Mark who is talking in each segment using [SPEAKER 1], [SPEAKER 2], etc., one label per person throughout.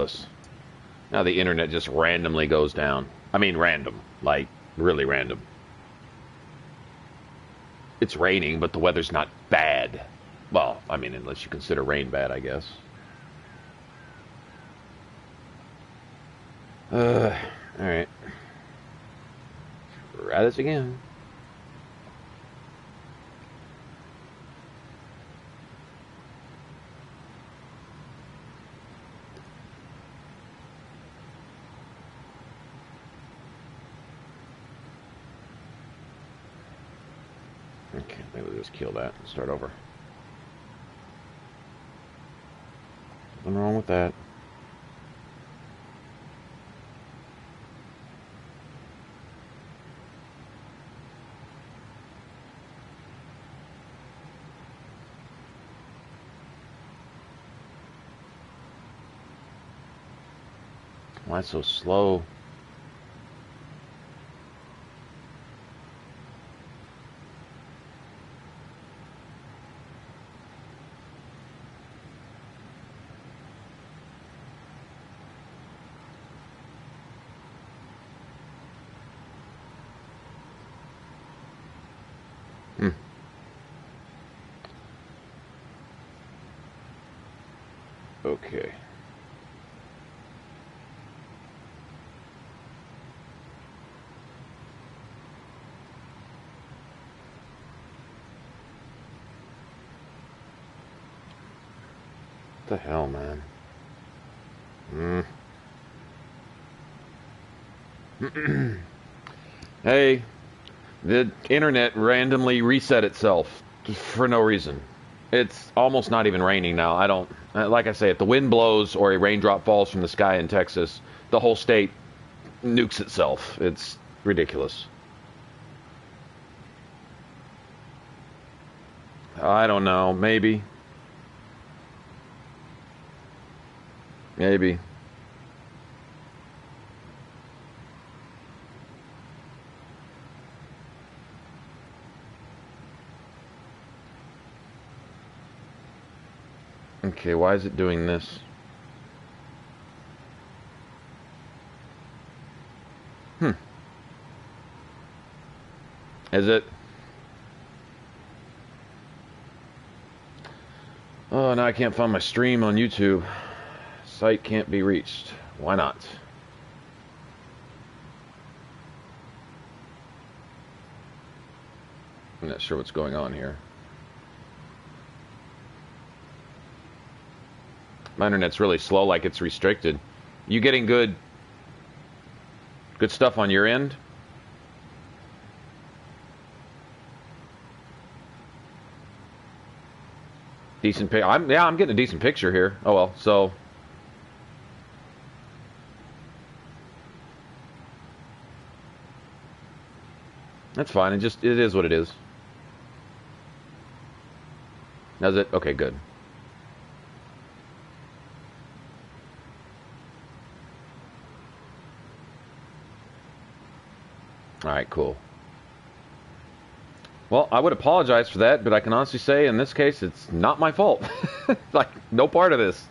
[SPEAKER 1] ridiculous. Now the internet just randomly goes down. I mean random, like really random. It's raining, but the weather's not bad. Well, I mean, unless you consider rain bad, I guess. Alright. Try this again. Okay, maybe we'll just kill that and start over. Nothing wrong with that. Why so slow? Okay. What the hell, man? Hey, the internet randomly reset itself for no reason. It's almost not even raining now. I don't, like I say, if the wind blows or a raindrop falls from the sky in Texas, the whole state nukes itself. It's ridiculous. I don't know. Maybe. Maybe. Okay, why is it doing this? Is it? Oh, now I can't find my stream on YouTube. Site can't be reached. Why not? I'm not sure what's going on here. My internet's really slow, like it's restricted. You getting good stuff on your end? Decent pic. I'm getting a decent picture here. Oh well, so that's fine. It is what it is. Does it? Okay, good. All right, cool. Well, I would apologize for that, but I can honestly say in this case, it's not my fault. Like, no part of this.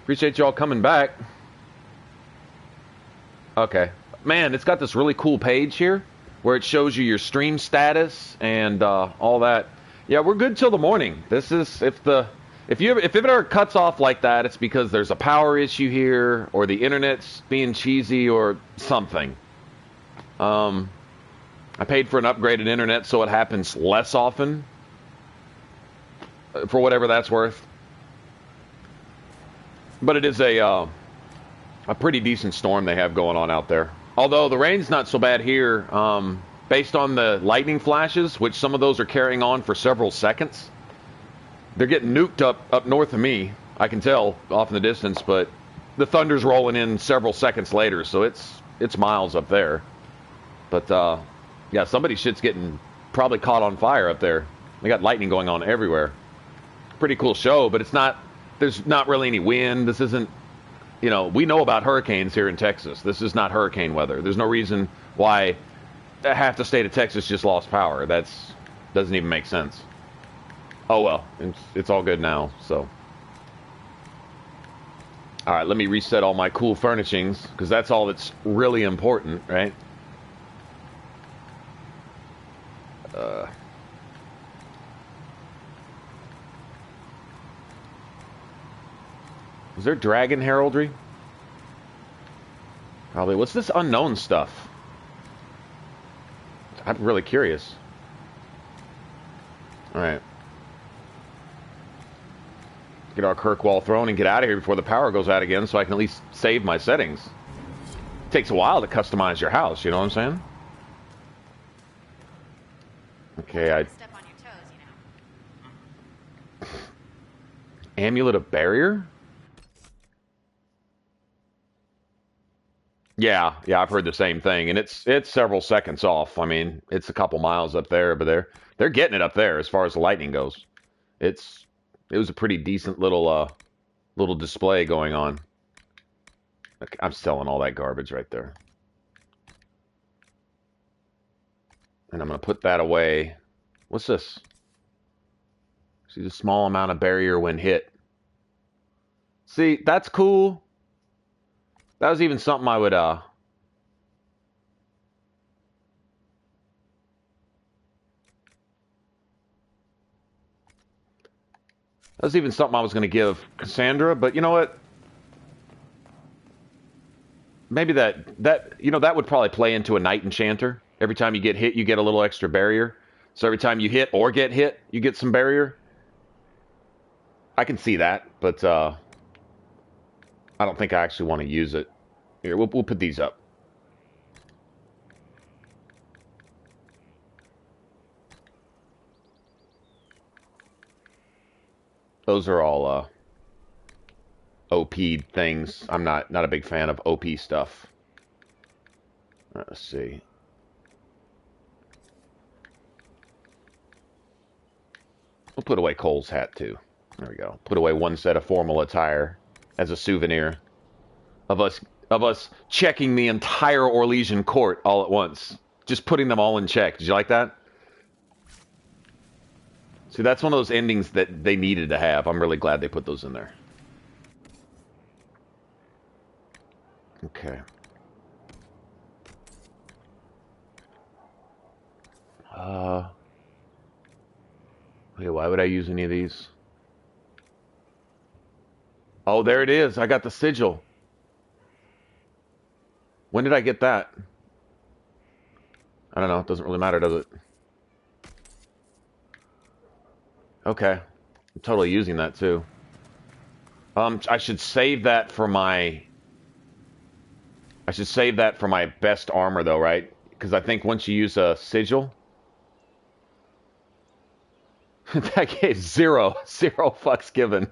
[SPEAKER 1] Appreciate y'all coming back. Okay. Man, it's got this really cool page here where it shows you your stream status and all that. Yeah, we're good till the morning. This is, if it ever cuts off like that, it's because there's a power issue here, or the internet's being cheesy, or something. I paid for an upgraded internet, so it happens less often, for whatever that's worth. But it is a pretty decent storm they have going on out there. Although the rain's not so bad here, based on the lightning flashes, which some of those are carrying on for several seconds. They're getting nuked up north of me. I can tell off in the distance, but the thunder's rolling in several seconds later, so it's miles up there. But yeah, somebody's shit's getting probably caught on fire up there. They got lightning going on everywhere. Pretty cool show, but there's not really any wind. This isn't, we know about hurricanes here in Texas. This is not hurricane weather. There's no reason why half the state of Texas just lost power. That doesn't even make sense. Oh well, it's all good now, so. Alright, let me reset all my cool furnishings, because that's all that's really important, right? Is there dragon heraldry? Probably. What's this unknown stuff? I'm really curious. Alright. Get our Kirkwall throne and get out of here before the power goes out again so I can at least save my settings. It takes a while to customize your house, you know what I'm saying? Okay, I...
[SPEAKER 2] Step on your toes, you know.
[SPEAKER 1] Amulet of Barrier? Yeah, I've heard the same thing, and it's several seconds off. I mean, it's a couple miles up there, but they're getting it up there as far as the lightning goes. It was a pretty decent little display going on. Okay, I'm selling all that garbage right there, and I'm gonna put that away. What's this? See, the small amount of barrier when hit. See, that's cool. That was even something I would, That was even something I was going to give Cassandra, but you know what? Maybe that would probably play into a Nite Enchanter. Every time you get hit, you get a little extra barrier. So every time you hit or get hit, you get some barrier. I can see that, but, I don't think I actually want to use it. Here, we'll put these up. Those are all OP things. I'm not a big fan of OP stuff. Let's see. We'll put away Cole's hat too. There we go. Put away one set of formal attire as a souvenir of us checking the entire Orlesian court all at once. Just putting them all in check. Did you like that? See, that's one of those endings that they needed to have. I'm really glad they put those in there. Okay. Wait, why would I use any of these? Oh, there it is. I got the sigil. When did I get that? I don't know. It doesn't really matter, does it? Okay. I'm totally using that, too. I should save that for my... I should save that for my best armor, though, right? Because I think once you use a sigil... that gave zero fucks given.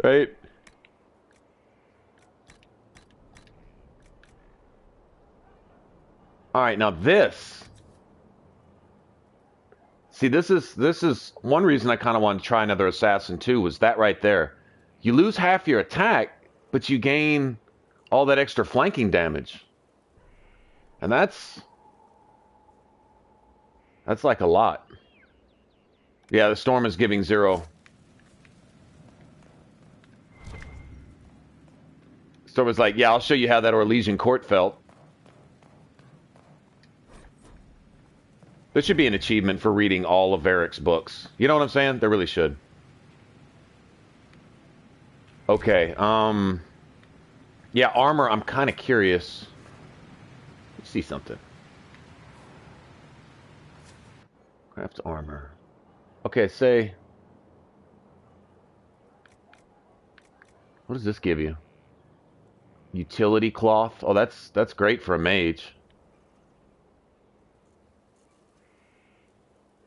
[SPEAKER 1] Right? Alright, now this... See, this is one reason I kind of wanted to try another assassin, too, was that right there. You lose half your attack, but you gain all that extra flanking damage. And that's like a lot. Yeah, the storm is giving 0. Storm was like, yeah, I'll show you how that Orlesian court felt. There should be an achievement for reading all of Varric's books. You know what I'm saying? There really should. Okay, yeah, armor, I'm kind of curious. Let's see something. Craft armor. Okay, say... What does this give you? Utility cloth. Oh, that's great for a mage.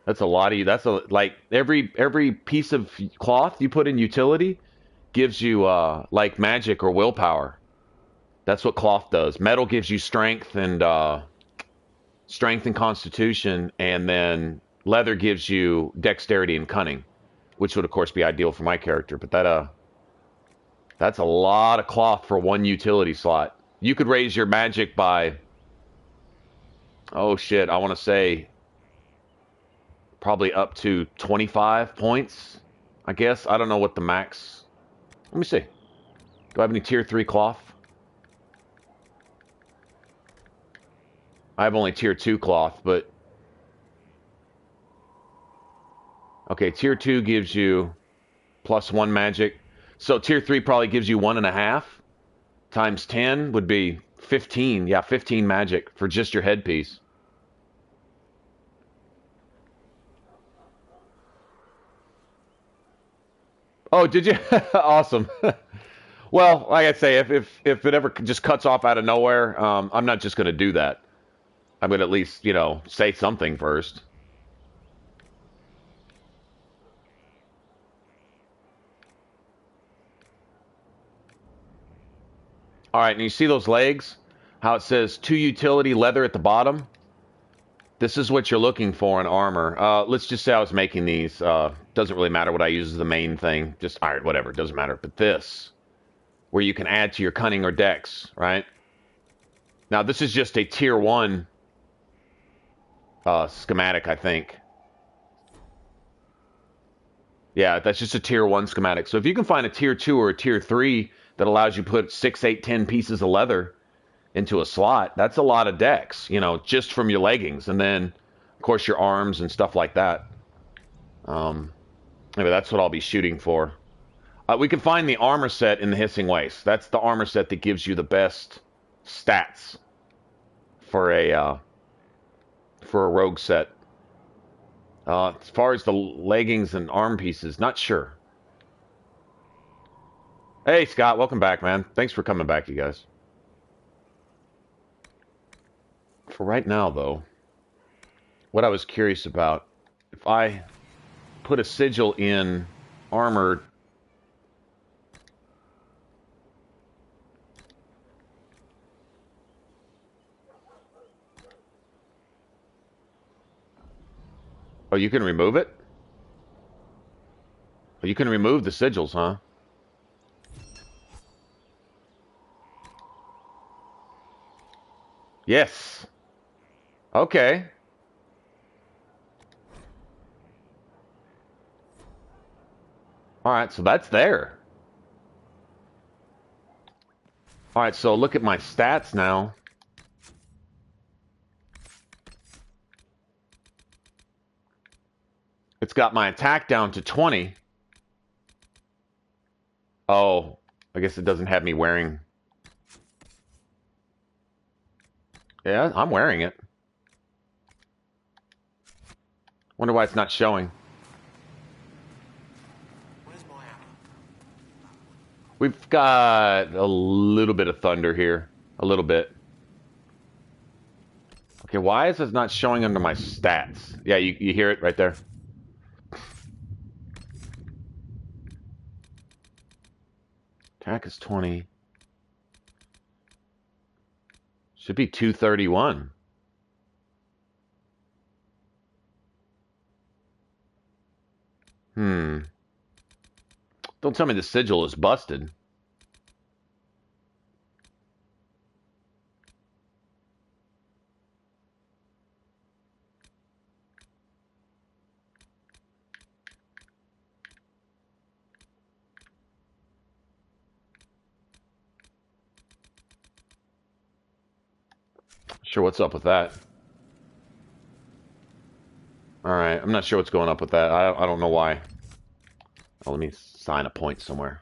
[SPEAKER 1] That's a lot of... That's like every piece of cloth you put in utility gives you like magic or willpower. That's what cloth does. Metal gives you strength and constitution, and then leather gives you dexterity and cunning, which would of course be ideal for my character. But that's a lot of cloth for one utility slot. You could raise your magic by, oh shit, I want to say probably up to 25 points, I guess. I don't know what the max... Let me see. Do I have any tier 3 cloth? I have only tier 2 cloth, but... Okay, tier 2 gives you +1 magic. So tier 3 probably gives you 1.5. Times 10 would be 15. Yeah, 15 magic for just your headpiece. Oh, did you? Awesome. Well, like I say, if it ever just cuts off out of nowhere, I'm not just going to do that. I'm going to at least, you know, say something first. All right, and you see those legs? How it says 2 utility leather at the bottom? This is what you're looking for in armor. Let's just say I was making these. Doesn't really matter what I use as the main thing. Just, all right, whatever, doesn't matter. But this, where you can add to your cunning or dex, right? Now, this is just a tier 1 schematic, I think. Yeah, that's just a tier 1 schematic. So if you can find a tier 2 or a tier 3 that allows you to put 6, 8, 10 pieces of leather into a slot, that's a lot of dex, you know, just from your leggings. And then, of course, your arms and stuff like that. Anyway, that's what I'll be shooting for. We can find the armor set in the Hissing Waste. That's the armor set that gives you the best stats for a rogue set. As far as the leggings and arm pieces, not sure. Hey, Scott, welcome back, man. Thanks for coming back, you guys. For right now, though, what I was curious about, if I put a sigil in armor... Oh, you can remove it? Oh, you can remove the sigils, huh? Yes. Okay. All right, so that's there. All right, so look at my stats now. It's got my attack down to 20. Oh, I guess it doesn't have me wearing... Yeah, I'm wearing it. Wonder why it's not showing. We've got a little bit of thunder here. A little bit. Okay, why is this not showing under my stats? Yeah, you hear it right there. Attack is 20. Should be 231. Don't tell me the sigil is busted. Sure, what's up with that? All right, I'm not sure what's going up with that. I don't know why. Oh, let me sign a point somewhere.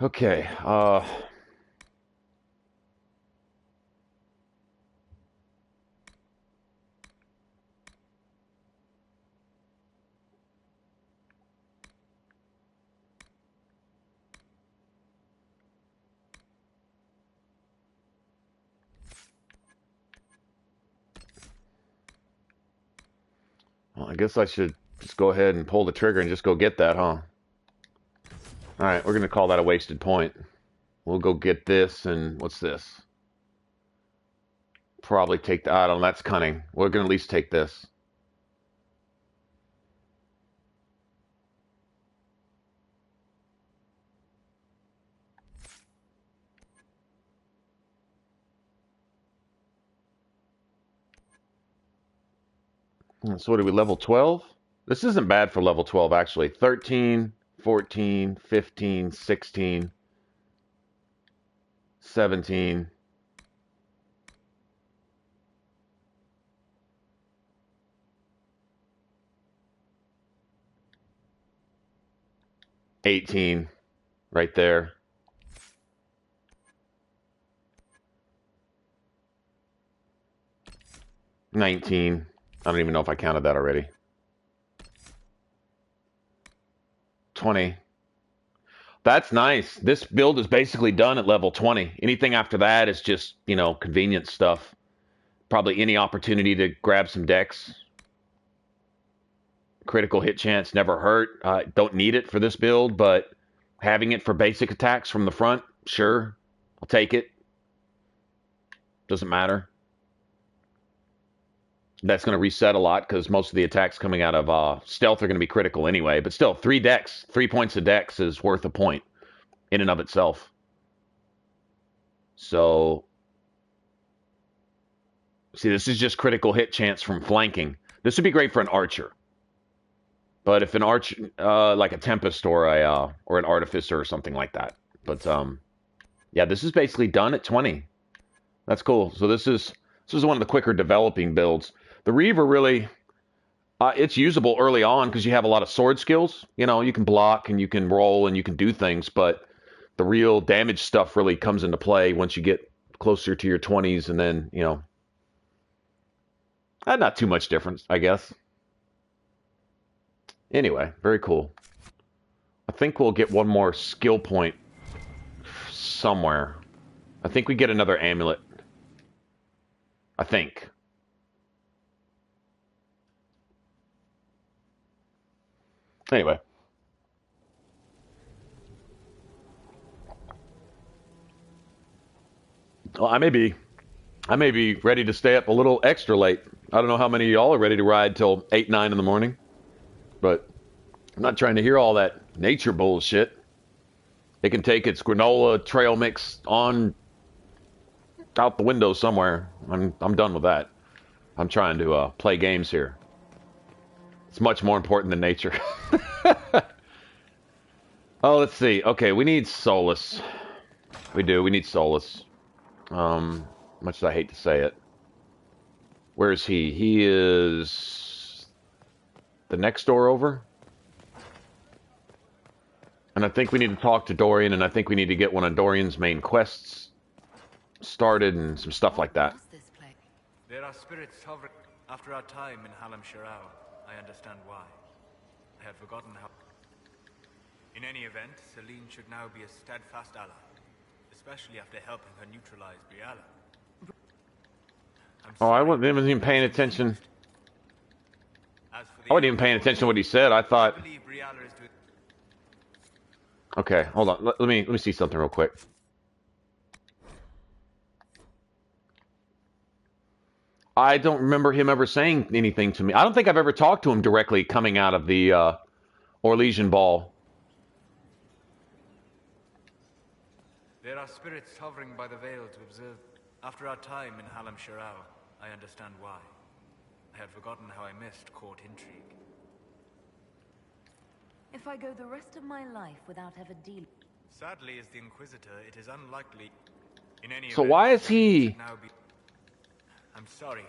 [SPEAKER 1] Okay, well, I guess I should just go ahead and pull the trigger and just go get that, huh? All right, we're going to call that a wasted point. We'll go get this, and what's this? Probably take the... I don't know, that's cunning. We're going to at least take this. So what are we, level 12? This isn't bad for level 12, actually. 13, 14, 15, 16, 17. $18 right there. $19. I don't even know if I counted that already. $20. That's nice. This build is basically done at level 20. Anything after that is just, you know, convenience stuff. Probably any opportunity to grab some decks. Critical hit chance never hurt. Don't need it for this build, but having it for basic attacks from the front, sure. I'll take it. Doesn't matter. That's going to reset a lot because most of the attacks coming out of stealth are going to be critical anyway. But still, 3 decks, 3 points of decks is worth a point in and of itself. So, see, this is just critical hit chance from flanking. This would be great for an archer. But if an archer, like a Tempest or an Artificer or something like that. But yeah, this is basically done at 20. That's cool. So this is one of the quicker developing builds. The Reaver really, it's usable early on because you have a lot of sword skills. You know, you can block and you can roll and you can do things, but the real damage stuff really comes into play once you get closer to your 20s, and then, you know, not too much difference, I guess. Anyway, very cool. I think we'll get one more skill point somewhere. I think we get another amulet. I think. Anyway. Well, I may be ready to stay up a little extra late. I don't know how many of y'all are ready to ride till 8, 9 in the morning. But I'm not trying to hear all that nature bullshit. It can take its granola trail mix on out the window somewhere. I'm done with that. I'm trying to play games here. It's much more important than nature. Oh, let's see. Okay, we need Solas. We do. We need Solas. Much as I hate to say it. Where is he? He is the next door over. And I think we need to talk to Dorian, and I think we need to get one of Dorian's main quests started and some stuff like that.
[SPEAKER 3] There are spirits hovering after our time in Halam Shirao. I understand why. I had forgotten how. In any event, Celine should now be a steadfast ally, especially after helping her neutralize Briala.
[SPEAKER 1] Oh, I wasn't even paying attention. I wasn't even paying attention to what he said. I thought. Okay, hold on. Let me see something real quick. I don't remember him ever saying anything to me. I don't think I've ever talked to him directly coming out of the Orlesian Ball.
[SPEAKER 3] There are spirits hovering by the veil to observe. After our time in Halam Shirao, I understand why. I had forgotten how I missed court intrigue.
[SPEAKER 4] If I go the rest of my life without ever dealing...
[SPEAKER 3] Sadly, as the Inquisitor, it is unlikely. In any
[SPEAKER 1] So
[SPEAKER 3] event,
[SPEAKER 1] why is he...
[SPEAKER 3] I'm sorry.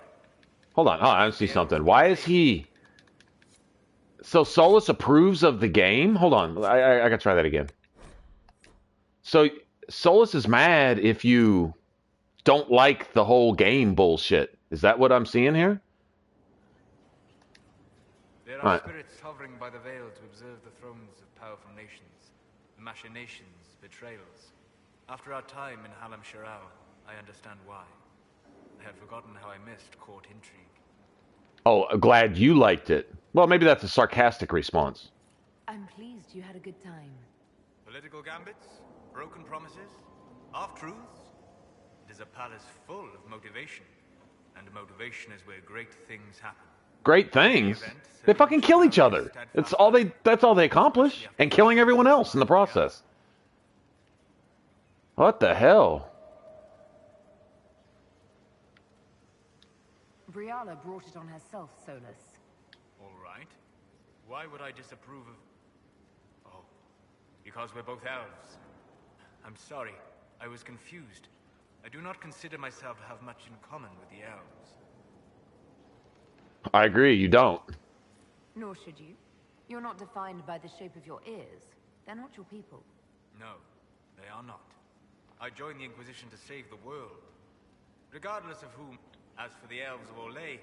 [SPEAKER 1] Hold on. Oh, I see something. Why is he... So Solas approves of the game? Hold on. I gotta try that again. So Solas is mad if you don't like the whole game bullshit. Is that what I'm seeing here?
[SPEAKER 3] There are spirits hovering by the veil to observe the thrones of powerful nations, the machinations, betrayals. After our time in Halam Shirao, I understand why. I had forgotten how I missed court intrigue.
[SPEAKER 1] Oh, glad you liked it. Well, maybe that's a sarcastic response.
[SPEAKER 4] I'm pleased you had a good time.
[SPEAKER 3] Political gambits? Broken promises? Half-truths? It is a palace full of motivation. And motivation is where great things happen.
[SPEAKER 1] Great things? They fucking kill each other. That's all they accomplish. And killing everyone else in the process. What the hell?
[SPEAKER 4] Briala brought it on herself, Solas.
[SPEAKER 3] Why would I disapprove of... Oh, because we're both elves. I'm sorry, I was confused. I do not consider myself to have much in common with the elves.
[SPEAKER 1] I agree, you don't.
[SPEAKER 4] Nor should you. You're not defined by the shape of your ears. They're not your people.
[SPEAKER 3] No, they are not. I joined the Inquisition to save the world. Regardless of whom, as for the elves of Orlais,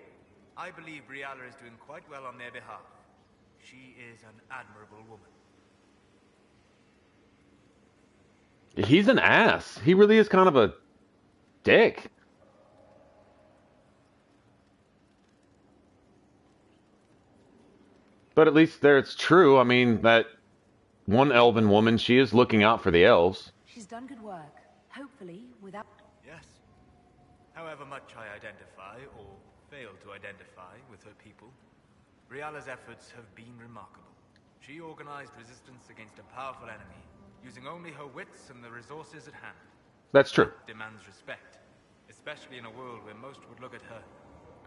[SPEAKER 3] I believe Briala is doing quite well on their behalf. She is an admirable woman.
[SPEAKER 1] He's an ass. He really is kind of a dick. But at least there it's true. I mean, that one elven woman, she is looking out for the elves.
[SPEAKER 4] She's done good work. Hopefully, without...
[SPEAKER 3] Yes. However much I identify, or fail to identify, with her people, Briala's efforts have been remarkable. She organized resistance against a powerful enemy, using only her wits and the resources at hand.
[SPEAKER 1] That's true.
[SPEAKER 3] That demands respect, especially in a world where most would look at her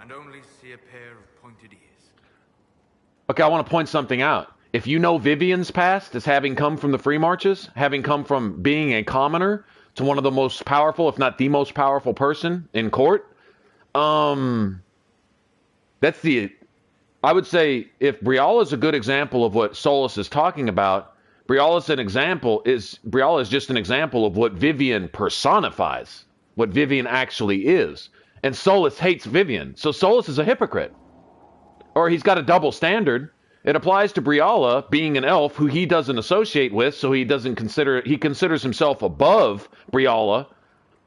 [SPEAKER 3] and only see a pair of pointed ears.
[SPEAKER 1] Okay, I want to point something out. If you know Vivian's past as having come from the Free Marches, having come from being a commoner to one of the most powerful, if not the most powerful person in court, that's the... I would say if Briala is a good example of what Solas is talking about, Briala is just an example of what Vivian personifies, what Vivian actually is. And Solas hates Vivian, so Solas is a hypocrite. Or he's got a double standard. It applies to Briala being an elf who he doesn't associate with, so he considers himself above Briala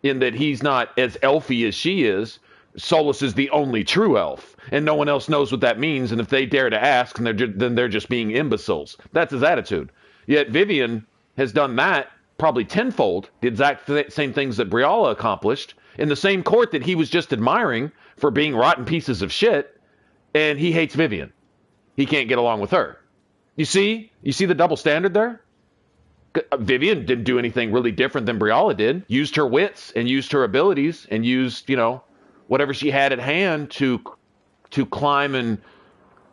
[SPEAKER 1] in that he's not as elfy as she is. Solas is the only true elf, and no one else knows what that means, and if they dare to ask, then they're just being imbeciles. That's his attitude. Yet Vivian has done that probably tenfold, the exact same things that Briala accomplished, in the same court that he was just admiring for being rotten pieces of shit, and he hates Vivian. He can't get along with her. You see the double standard there? Vivian didn't do anything really different than Briala did. Used her wits and used her abilities and used, whatever she had at hand to climb and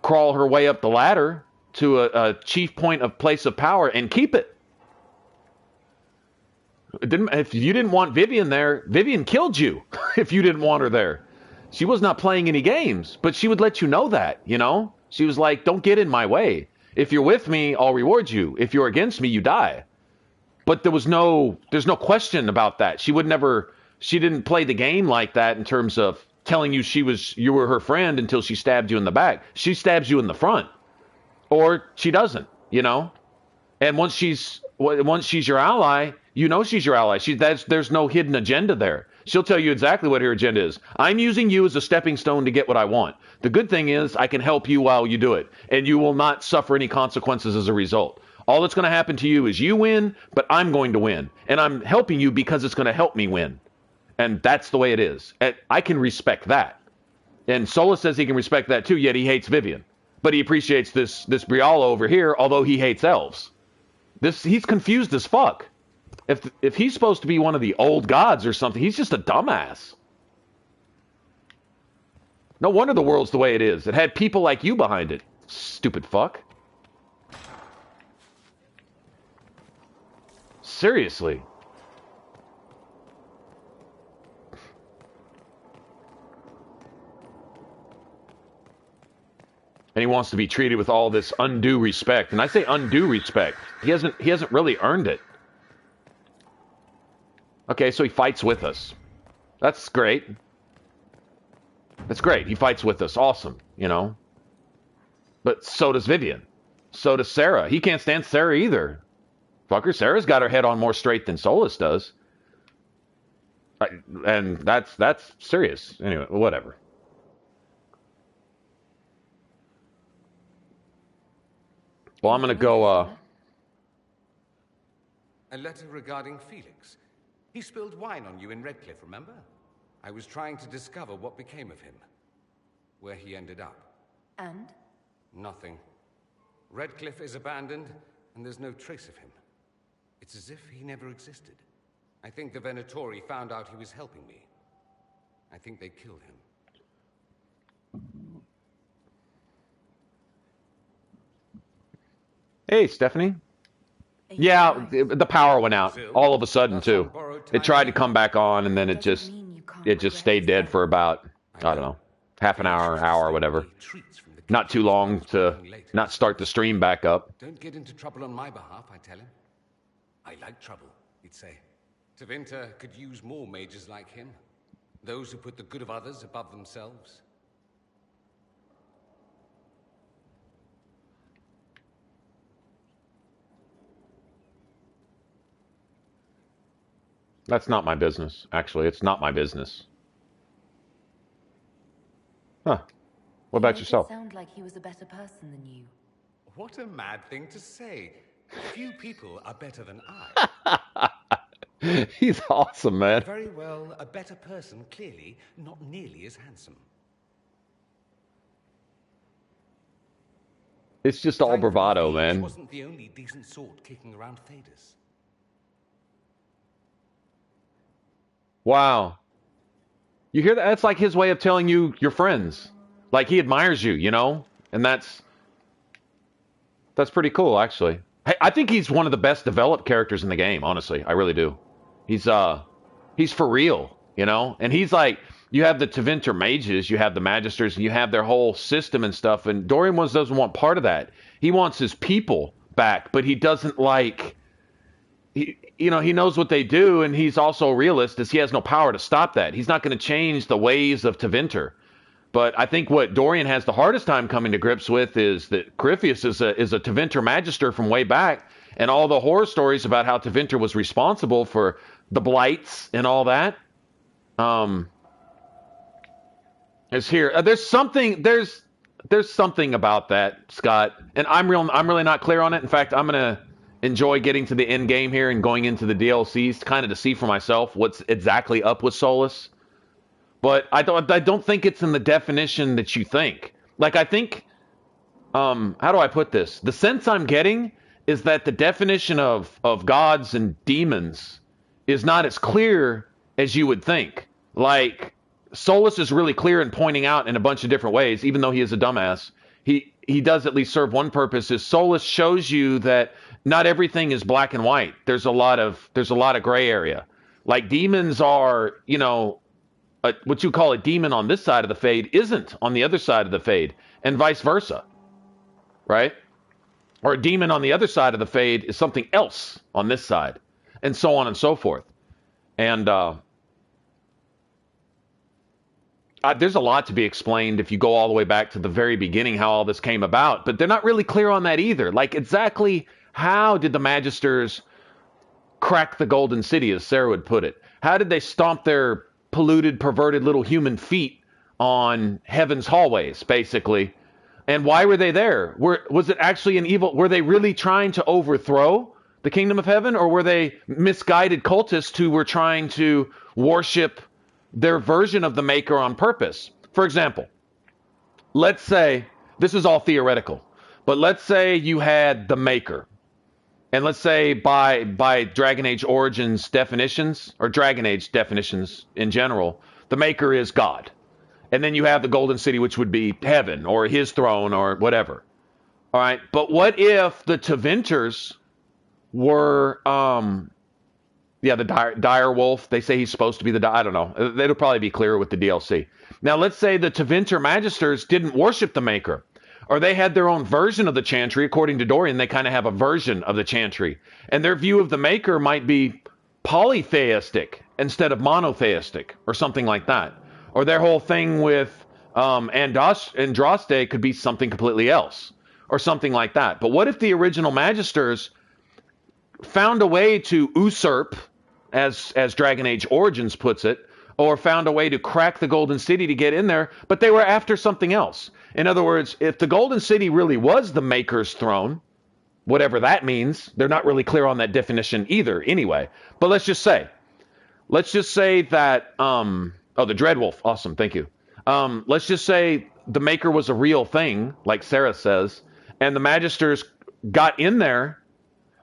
[SPEAKER 1] crawl her way up the ladder to a chief point of place of power and keep it. If you didn't want Vivian there, Vivian killed you if you didn't want her there. She was not playing any games, but she would let you know that, She was like, don't get in my way. If you're with me, I'll reward you. If you're against me, you die. But there's no question about that. She didn't play the game like that in terms of telling you you were her friend until she stabbed you in the back. She stabs you in the front. Or she doesn't, And once she's your ally, she's your ally. There's no hidden agenda there. She'll tell you exactly what her agenda is. I'm using you as a stepping stone to get what I want. The good thing is I can help you while you do it, and you will not suffer any consequences as a result. All that's going to happen to you is you win, but I'm going to win. And I'm helping you because it's going to help me win. And that's the way it is. And I can respect that. And Solas says he can respect that too, yet he hates Vivian. But he appreciates this Briala over here, although he hates elves. He's confused as fuck. If he's supposed to be one of the old gods or something, he's just a dumbass. No wonder the world's the way it is. It had people like you behind it. Stupid fuck. Seriously. And he wants to be treated with all this undue respect. And I say undue respect. He hasn't really earned it. Okay, so he fights with us. That's great. That's great. He fights with us. Awesome, But so does Vivian. So does Sarah. He can't stand Sarah either. Fucker, Sarah's got her head on more straight than Solas does. And that's serious. Anyway, whatever. Well, I'm going to go,
[SPEAKER 5] A letter regarding Felix. He spilled wine on you in Redcliffe, remember? I was trying to discover what became of him. Where he ended up.
[SPEAKER 4] And?
[SPEAKER 5] Nothing. Redcliffe is abandoned, and there's no trace of him. It's as if he never existed. I think the Venatori found out he was helping me. I think they killed him.
[SPEAKER 1] Hey, Stephanie.
[SPEAKER 4] Are you
[SPEAKER 1] Yeah,
[SPEAKER 4] alright?
[SPEAKER 1] the power went out all of a sudden
[SPEAKER 5] That's
[SPEAKER 1] too.
[SPEAKER 5] on borrowed
[SPEAKER 1] It
[SPEAKER 5] time
[SPEAKER 1] tried to
[SPEAKER 5] again.
[SPEAKER 1] come back on, and then it
[SPEAKER 4] Doesn't
[SPEAKER 1] just
[SPEAKER 4] mean you can't
[SPEAKER 1] it just
[SPEAKER 4] progress
[SPEAKER 1] stayed dead for
[SPEAKER 4] together.
[SPEAKER 1] about, I don't know, half an
[SPEAKER 5] Can you
[SPEAKER 1] hour,
[SPEAKER 5] choose to
[SPEAKER 1] hour,
[SPEAKER 5] stay
[SPEAKER 1] whatever.
[SPEAKER 5] any treats from the
[SPEAKER 1] Not too
[SPEAKER 5] kitchen
[SPEAKER 1] long
[SPEAKER 5] as
[SPEAKER 1] to
[SPEAKER 5] working late?
[SPEAKER 1] not start the stream back up.
[SPEAKER 5] Don't get into trouble on my behalf, I tell him. I like trouble, he'd say. Tevinter could use more mages like him. Those who put the good of others above themselves.
[SPEAKER 1] That's not my business. Actually, it's not my business. Huh. What
[SPEAKER 4] He
[SPEAKER 1] about
[SPEAKER 4] made
[SPEAKER 1] yourself?
[SPEAKER 4] It sound like he was a better person than you.
[SPEAKER 5] What a mad thing to say. Few people are better than I.
[SPEAKER 1] He's awesome, man.
[SPEAKER 5] Very well, a better person, clearly, not nearly as handsome.
[SPEAKER 1] It's just all
[SPEAKER 5] Thankfully,
[SPEAKER 1] bravado,
[SPEAKER 5] Thebes
[SPEAKER 1] man.
[SPEAKER 5] wasn't the only decent sort kicking around Thedas.
[SPEAKER 1] Wow. You hear that? That's like his way of telling you you're friends. Like he admires you, you know? And that's pretty cool, actually. Hey, I think he's one of the best developed characters in the game, honestly. I really do. He's for real, you know? And he's like, you have the Tevinter mages, you have the magisters, and you have their whole system and stuff, and Dorian doesn't want part of that. He wants his people back, but he doesn't like... He knows what they do, and he's also a realist, as he has no power to stop that. He's not going to change the ways of Tevinter. But I think what Dorian has the hardest time coming to grips with is that Corypheus is a Tevinter magister from way back, and all the horror stories about how Tevinter was responsible for the blights and all that. Is here. There's something about that, Scott, and I'm really not clear on it. In fact, I'm gonna enjoy getting to the end game here and going into the DLCs kind of to see for myself what's exactly up with Solas. But I don't think it's in the definition that you think. Like, I think, how do I put this? The sense I'm getting is that the definition of gods and demons is not as clear as you would think. Like, Solas is really clear in pointing out in a bunch of different ways, even though he is a dumbass. He does at least serve one purpose, is Solas shows you that not everything is black and white. There's a lot of gray area. Like, demons are, what you call a demon on this side of the Fade isn't on the other side of the Fade, and vice versa, right? Or a demon on the other side of the Fade is something else on this side, and so on and so forth. And there's a lot to be explained if you go all the way back to the very beginning, how all this came about, but they're not really clear on that either. Like, exactly how did the Magisters crack the Golden City, as Sarah would put it? How did they stomp their polluted, perverted little human feet on heaven's hallways, basically? And why were they there? Was it actually an evil? Were they really trying to overthrow the kingdom of heaven, or were they misguided cultists who were trying to worship their version of the Maker on purpose? For example, let's say, this is all theoretical, but let's say you had the Maker. And let's say by Dragon Age Origins definitions, or Dragon Age definitions in general, the Maker is God. And then you have the Golden City, which would be heaven, or his throne, or whatever. All right, but what if the Tevinters were, the dire wolf, they say he's supposed to be I don't know. It'll probably be clearer with the DLC. Now, let's say the Tevinter Magisters didn't worship the Maker, or they had their own version of the Chantry. According to Dorian, they kind of have a version of the Chantry. And their view of the Maker might be polytheistic instead of monotheistic, or something like that. Or their whole thing with Andraste could be something completely else, or something like that. But what if the original Magisters found a way to usurp, as Dragon Age Origins puts it, or found a way to crack the Golden City to get in there, but they were after something else? In other words, if the Golden City really was the Maker's throne, whatever that means, they're not really clear on that definition either anyway. But let's just say that, the Dreadwolf, awesome, thank you. Let's just say the Maker was a real thing, like Sarah says, and the Magisters got in there,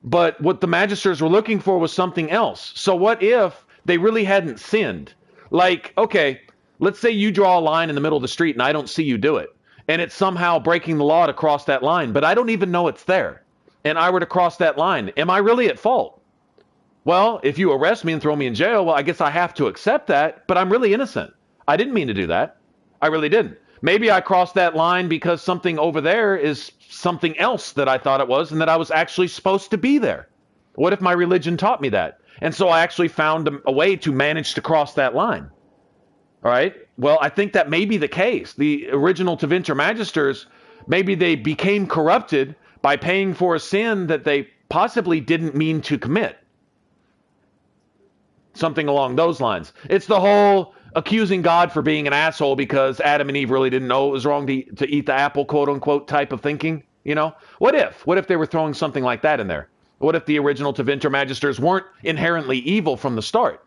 [SPEAKER 1] but what the Magisters were looking for was something else. So what if they really hadn't sinned? Like, okay, let's say you draw a line in the middle of the street and I don't see you do it, and it's somehow breaking the law to cross that line, but I don't even know it's there. and I were to cross that line, am I really at fault? Well, if you arrest me and throw me in jail, well, I guess I have to accept that, but I'm really innocent. I didn't mean to do that. I really didn't. Maybe I crossed that line because something over there is something else that I thought it was and that I was actually supposed to be there. What if my religion taught me that? And so I actually found a way to manage to cross that line. All right? Well, I think that may be the case. The original Tevinter Magisters, maybe they became corrupted by paying for a sin that they possibly didn't mean to commit. Something along those lines. It's the whole accusing God for being an asshole because Adam and Eve really didn't know it was wrong to eat the apple, quote unquote, type of thinking. You know, what if they were throwing something like that in there? What if the original Tevinter Magisters weren't inherently evil from the start?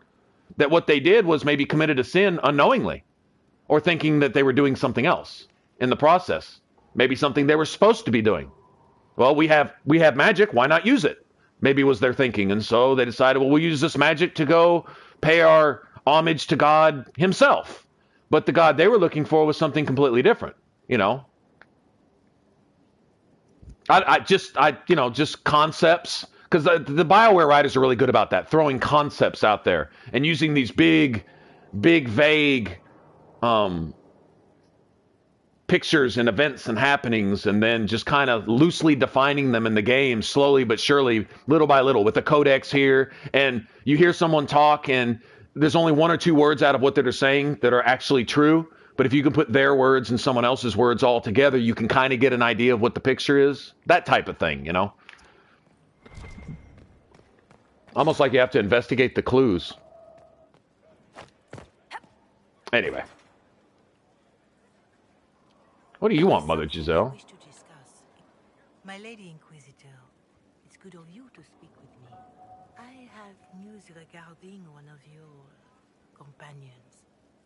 [SPEAKER 1] That what they did was maybe committed a sin unknowingly, or thinking that they were doing something else in the process. Maybe something they were supposed to be doing. Well, we have magic. Why not use it? Maybe was their thinking. And so they decided, well, we'll use this magic to go pay our homage to God himself. But the God they were looking for was something completely different, you know. Just concepts. Because the BioWare writers are really good about that, throwing concepts out there and using these big, vague pictures and events and happenings, and then just kind of loosely defining them in the game, slowly but surely, little by little, with the codex here. And you hear someone talk, and there's only one or two words out of what they're saying that are actually true. But if you can put their words and someone else's words all together, you can kind of get an idea of what the picture is. That type of thing, you know? Almost like you have to investigate the clues. Anyway. What do you want, Mother Giselle?
[SPEAKER 6] Wish to discuss. My Lady Inquisitor, it's good of you to speak with me. I have news regarding one of your companions.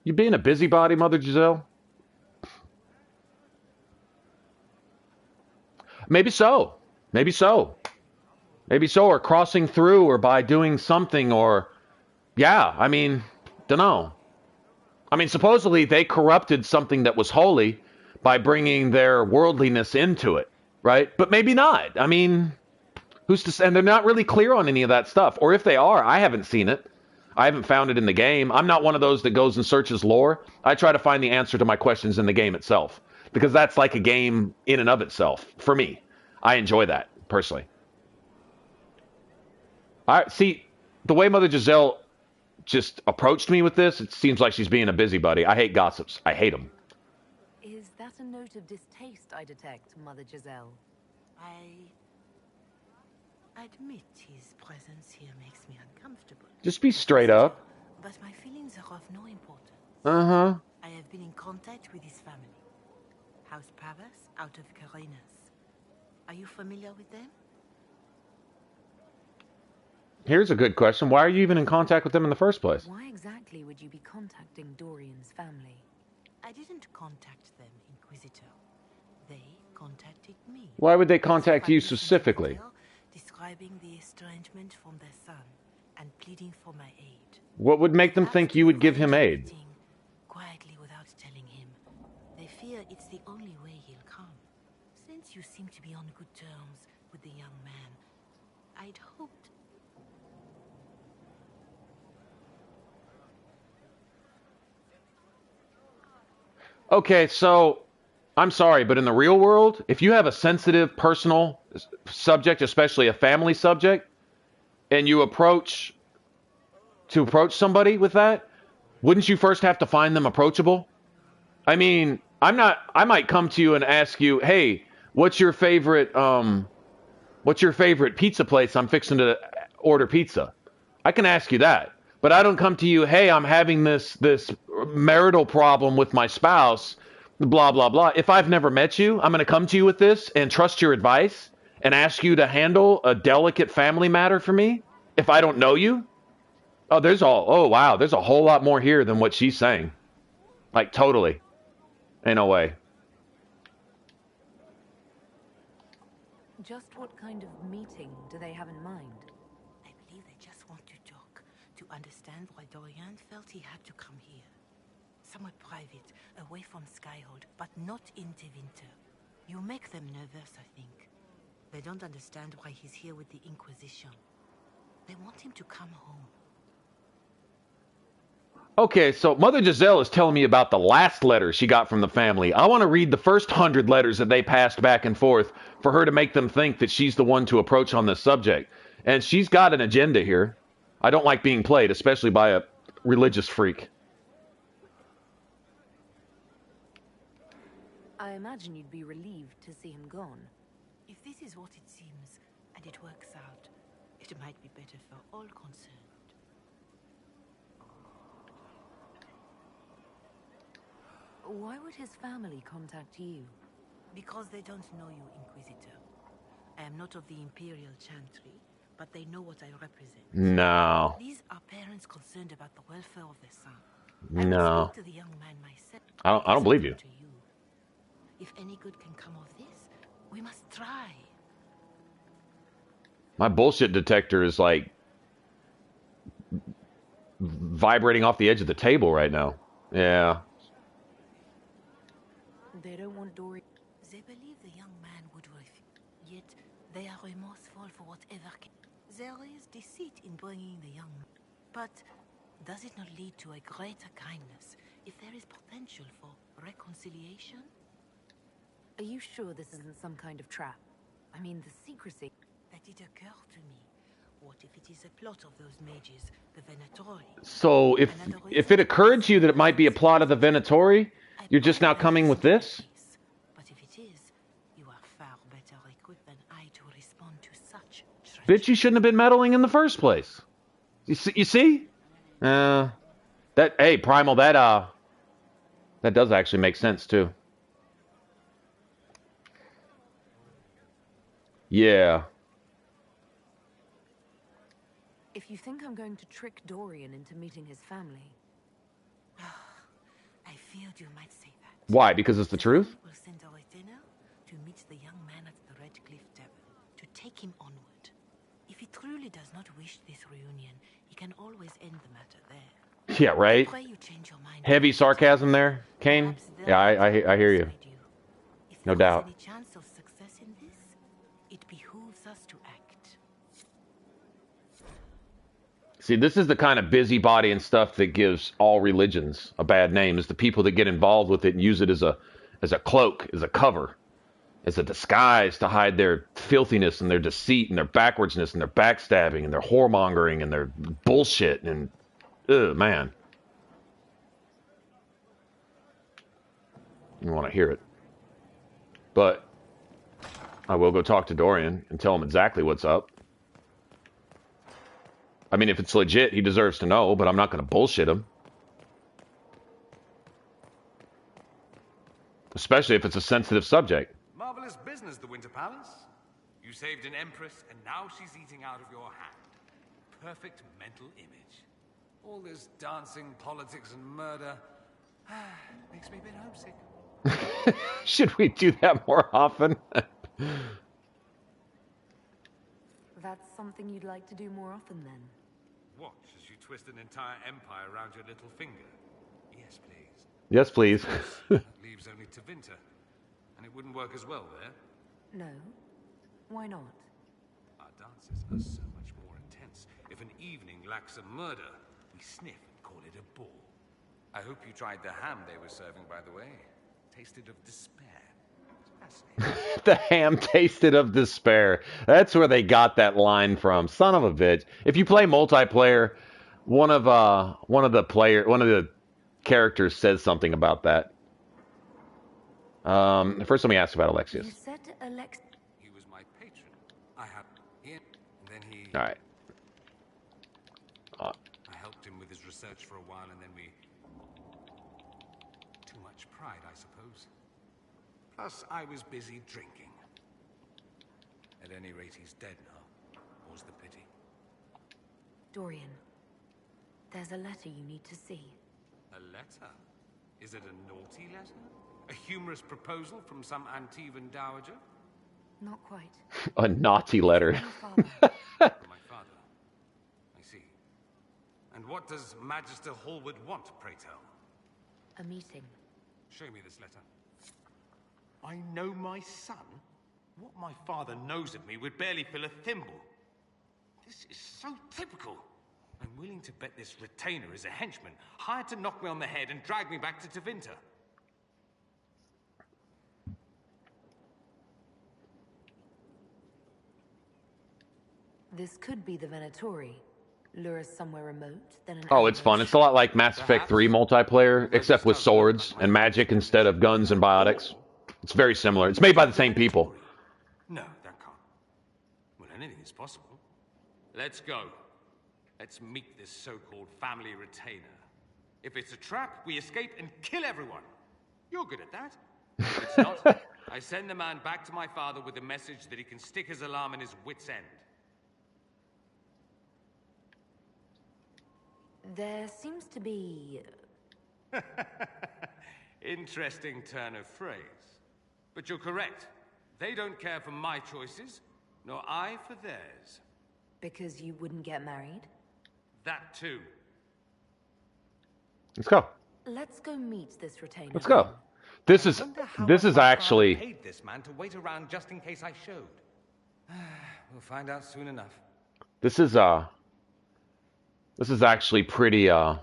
[SPEAKER 1] You being a busybody, Mother Giselle? Maybe so. Maybe so. Maybe so, or crossing through, or by doing something, or... Yeah, I mean, dunno. I mean, supposedly they corrupted something that was holy by bringing their worldliness into it, right? But maybe not. I mean, who's to say? And they're not really clear on any of that stuff. Or if they are, I haven't seen it. I haven't found it in the game. I'm not one of those that goes and searches lore. I try to find the answer to my questions in the game itself, because that's like a game in and of itself for me. I enjoy that, personally. See, the way Mother Giselle just approached me with this, it seems like she's being a busybody. I hate gossips. I hate them.
[SPEAKER 4] Is that a note of distaste I detect, Mother Giselle?
[SPEAKER 6] I admit his presence here makes me uncomfortable.
[SPEAKER 1] Just be straight up.
[SPEAKER 6] But my feelings are of no importance.
[SPEAKER 1] Uh-huh.
[SPEAKER 6] I have been in contact with his family. House Paras, out of Carenas. Are you familiar with them?
[SPEAKER 1] Here's a good question. Why are you even in contact with them in the first place?
[SPEAKER 4] Why exactly would you be contacting Dorian's family?
[SPEAKER 6] I didn't contact them, Inquisitor. They contacted me.
[SPEAKER 1] Why would they contact you specifically?
[SPEAKER 6] Describing the estrangement from their son and pleading for my aid.
[SPEAKER 1] What would make them think you would give him aid?
[SPEAKER 6] Quietly without telling him. They fear it's the only way he'll come. Since you seem to be on good terms with the young man, I'd hoped.
[SPEAKER 1] Okay, so I'm sorry, but in the real world, if you have a sensitive, personal subject, especially a family subject, and you approach somebody with that, wouldn't you first have to find them approachable? I mean, I might come to you and ask you, hey, what's your favorite pizza place? I'm fixing to order pizza. I can ask you that. But I don't come to you, hey, I'm having this marital problem with my spouse, blah, blah, blah. If I've never met you, I'm going to come to you with this and trust your advice and ask you to handle a delicate family matter for me if I don't know you? Oh, wow, there's a whole lot more here than what she's saying. Like, totally. Ain't no way.
[SPEAKER 4] Just what kind of meeting do they have in mind?
[SPEAKER 6] I believe they just want to talk, to understand why Dorian felt he had to come here. Somewhat private, away from Skyhold, but not in Tevinter. You make them nervous, I think. They don't understand why he's here with the Inquisition. They want him to come home.
[SPEAKER 1] Okay, so Mother Giselle is telling me about the last letter she got from the family. I want to read the first 100 letters that they passed back and forth for her to make them think that she's the one to approach on this subject. And she's got an agenda here. I don't like being played, especially by a religious freak.
[SPEAKER 4] I imagine you'd be relieved to see him gone.
[SPEAKER 6] If this is what it seems, and it works out, it might be better for all concerned.
[SPEAKER 4] Why would his family contact you?
[SPEAKER 6] Because they don't know you, Inquisitor. I am not of the Imperial Chantry, but they know what I represent.
[SPEAKER 1] No.
[SPEAKER 6] These are parents concerned about the welfare of their son.
[SPEAKER 1] No.
[SPEAKER 6] I will speak to the young man myself.
[SPEAKER 1] I don't believe you.
[SPEAKER 6] To you. If any good can come of this, we must try.
[SPEAKER 1] My bullshit detector is like vibrating off the edge of the table right now. Yeah.
[SPEAKER 4] They don't want Dorian.
[SPEAKER 6] They believe the young man would refuse, yet they are remorseful for whatever came. There is deceit in bringing the young man, but does it not lead to a greater kindness if there is potential for reconciliation?
[SPEAKER 4] Are you sure this isn't some kind of trap? I mean, the secrecy.
[SPEAKER 6] That did occur to me. What if it is a plot of those mages, the Venatori?
[SPEAKER 1] So if it occurred to you that it might be a plot of the Venatori, you're just now coming with this?
[SPEAKER 6] But if it is, you are far better equipped than I to respond to such treachery.
[SPEAKER 1] Bitch, you shouldn't have been meddling in the first place. You see? Hey, Primal, that does actually make sense too. Yeah.
[SPEAKER 4] If you think I'm going to trick Dorian into meeting his family...
[SPEAKER 6] I feared you might say that.
[SPEAKER 1] Why? Because it's the truth?
[SPEAKER 6] We'll send a retainer to meet the young man at the Red Cliff Tavern, to take him onward. If he truly does not wish this reunion, he can always end the matter there.
[SPEAKER 1] Yeah, right?
[SPEAKER 6] I pray you change your mind.
[SPEAKER 1] Heavy sarcasm there, Kane? Yeah, I hear you. No doubt.
[SPEAKER 6] If there is any chance of success in this, it behooves us to act.
[SPEAKER 1] See, this is the kind of busybody and stuff that gives all religions a bad name, is the people that get involved with it and use it as a cloak, as a cover, as a disguise to hide their filthiness and their deceit and their backwardsness and their backstabbing and their whoremongering and their bullshit and, man. You want to hear it. But I will go talk to Dorian and tell him exactly what's up. I mean, if it's legit, he deserves to know, but I'm not going to bullshit him. Especially if it's a sensitive subject.
[SPEAKER 5] Marvelous business, the Winter Palace. You saved an empress, and now she's eating out of your hand. Perfect mental image. All this dancing, politics, and murder makes me a bit homesick.
[SPEAKER 1] Should we do that more often?
[SPEAKER 4] That's something you'd like to do more often, then?
[SPEAKER 5] Watch as you twist an entire empire around your little finger. Yes, please.
[SPEAKER 1] Yes, please.
[SPEAKER 5] That leaves only Tevinter. And it wouldn't work as well there.
[SPEAKER 4] No. Why not?
[SPEAKER 5] Our dances are so much more intense. If an evening lacks a murder, we sniff and call it a ball. I hope you tried the ham they were serving, by the way. Tasted of despair.
[SPEAKER 1] The ham tasted of despair. That's where they got that line from. Son of a bitch. If you play multiplayer, one of the characters says something about that. First, let me ask about Alexius.
[SPEAKER 4] You said Alex.
[SPEAKER 5] He was my patron. I had him, and then he.
[SPEAKER 1] All right.
[SPEAKER 5] I helped him with his research for a while, and then we. Too much pride, I suppose. Plus, I was busy drinking. At any rate, he's dead now. More's the pity.
[SPEAKER 4] Dorian, there's a letter you need to see.
[SPEAKER 5] A letter? Is it a naughty letter? A humorous proposal from some Antivan dowager?
[SPEAKER 4] Not quite.
[SPEAKER 1] A naughty letter.
[SPEAKER 5] My father. I see. And what does Magister Hallwood want, pray tell?
[SPEAKER 4] A meeting.
[SPEAKER 5] Show me this letter. I know my son? What my father knows of me would barely fill a thimble. This is so typical. I'm willing to bet this retainer is a henchman, hired to knock me on the head and drag me back to Tevinter.
[SPEAKER 4] This could be the Venatori. Lure us somewhere remote, then an
[SPEAKER 1] Oh, it's fun. It's a lot like Mass Effect 3 multiplayer, except with swords and magic instead of guns and biotics. It's very similar. It's made by the same people.
[SPEAKER 5] No, that can't. Well, anything is possible. Let's go. Let's meet this so-called family retainer. If it's a trap, we escape and kill everyone. You're good at that. If it's not, I send the man back to my father with a message that he can stick his alarm in his wit's end.
[SPEAKER 4] There seems to be...
[SPEAKER 5] Interesting turn of phrase. But you're correct. They don't care for my choices, nor I for theirs.
[SPEAKER 4] Because you wouldn't get married?
[SPEAKER 5] That too.
[SPEAKER 1] Let's go.
[SPEAKER 4] Let's go meet this retainer.
[SPEAKER 1] Let's go. This is actually...
[SPEAKER 5] paid this man to wait around just in case I showed. We'll find out soon enough.
[SPEAKER 1] This is actually pretty, I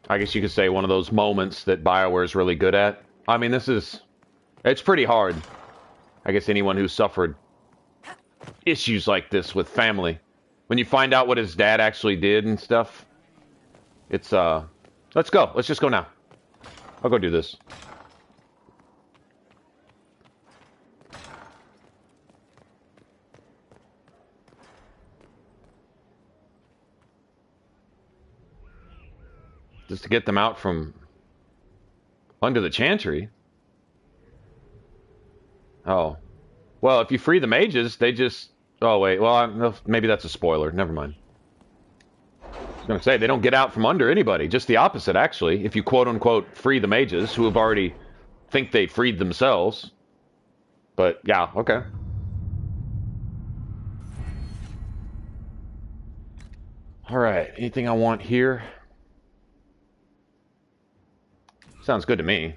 [SPEAKER 1] guess you could say one of those moments that BioWare is really good at. I mean, it's pretty hard. I guess anyone who suffered issues like this with family, when you find out what his dad actually did and stuff, it's, let's go. Let's just go now. I'll go do this. Just to get them out from under the chantry. Oh. Well, if you free the mages, they just... Oh, wait. Well, maybe that's a spoiler. Never mind. I was going to say, they don't get out from under anybody. Just the opposite, actually. If you quote-unquote free the mages, who have already think they freed themselves. But, yeah, okay. All right. Anything I want here? Sounds good to me.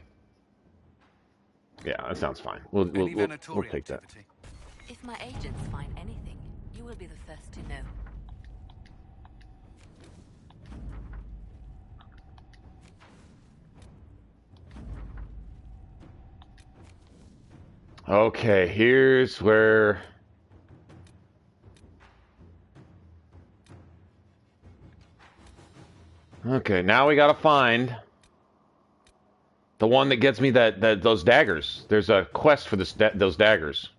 [SPEAKER 1] Yeah, that sounds fine. We'll take that.
[SPEAKER 4] If my agents find anything, you will be the first to know.
[SPEAKER 1] Okay, here's where... Okay, now we gotta find... the one that gets me those daggers. There's a quest for those daggers.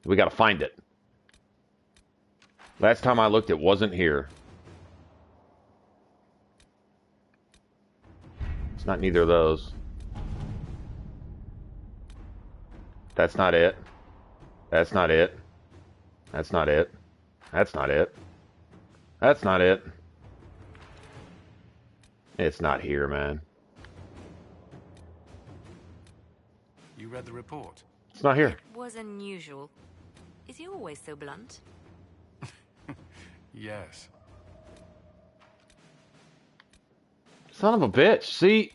[SPEAKER 1] We gotta find it. Last time I looked, it wasn't here. It's not neither of those. That's not it. That's not it. That's not it. That's not it. That's not it. It's not here, man.
[SPEAKER 3] You read the report?
[SPEAKER 1] It's not here.
[SPEAKER 4] It was unusual. Is he always so blunt?
[SPEAKER 3] Yes.
[SPEAKER 1] Son of a bitch. See?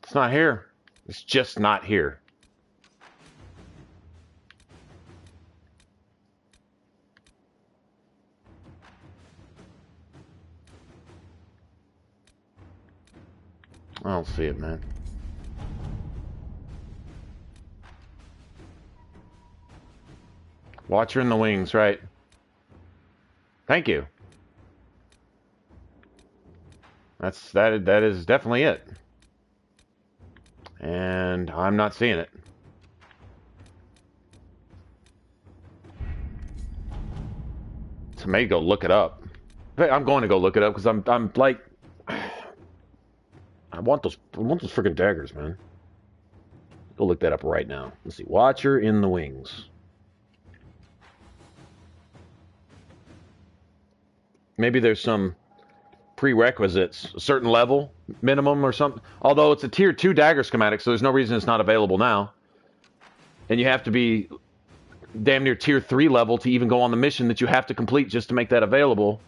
[SPEAKER 1] It's not here. It's just not here. I don't see it, man. Watcher in the wings, right? Thank you. That is definitely it. And I'm not seeing it. So maybe go look it up. I'm going to go look it up because I'm like, I want those freaking daggers, man. Go look that up right now. Let's see. Watcher in the wings. Maybe there's some prerequisites, a certain level minimum or something. Although it's a tier 2 dagger schematic, so there's no reason it's not available now. And you have to be damn near tier 3 level to even go on the mission that you have to complete just to make that available.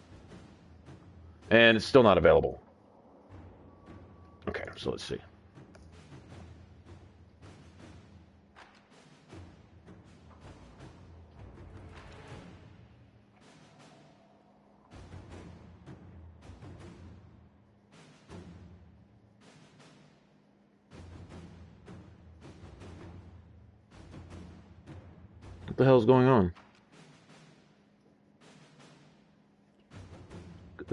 [SPEAKER 1] And it's still not available. Okay, so let's see. What the hell's going on?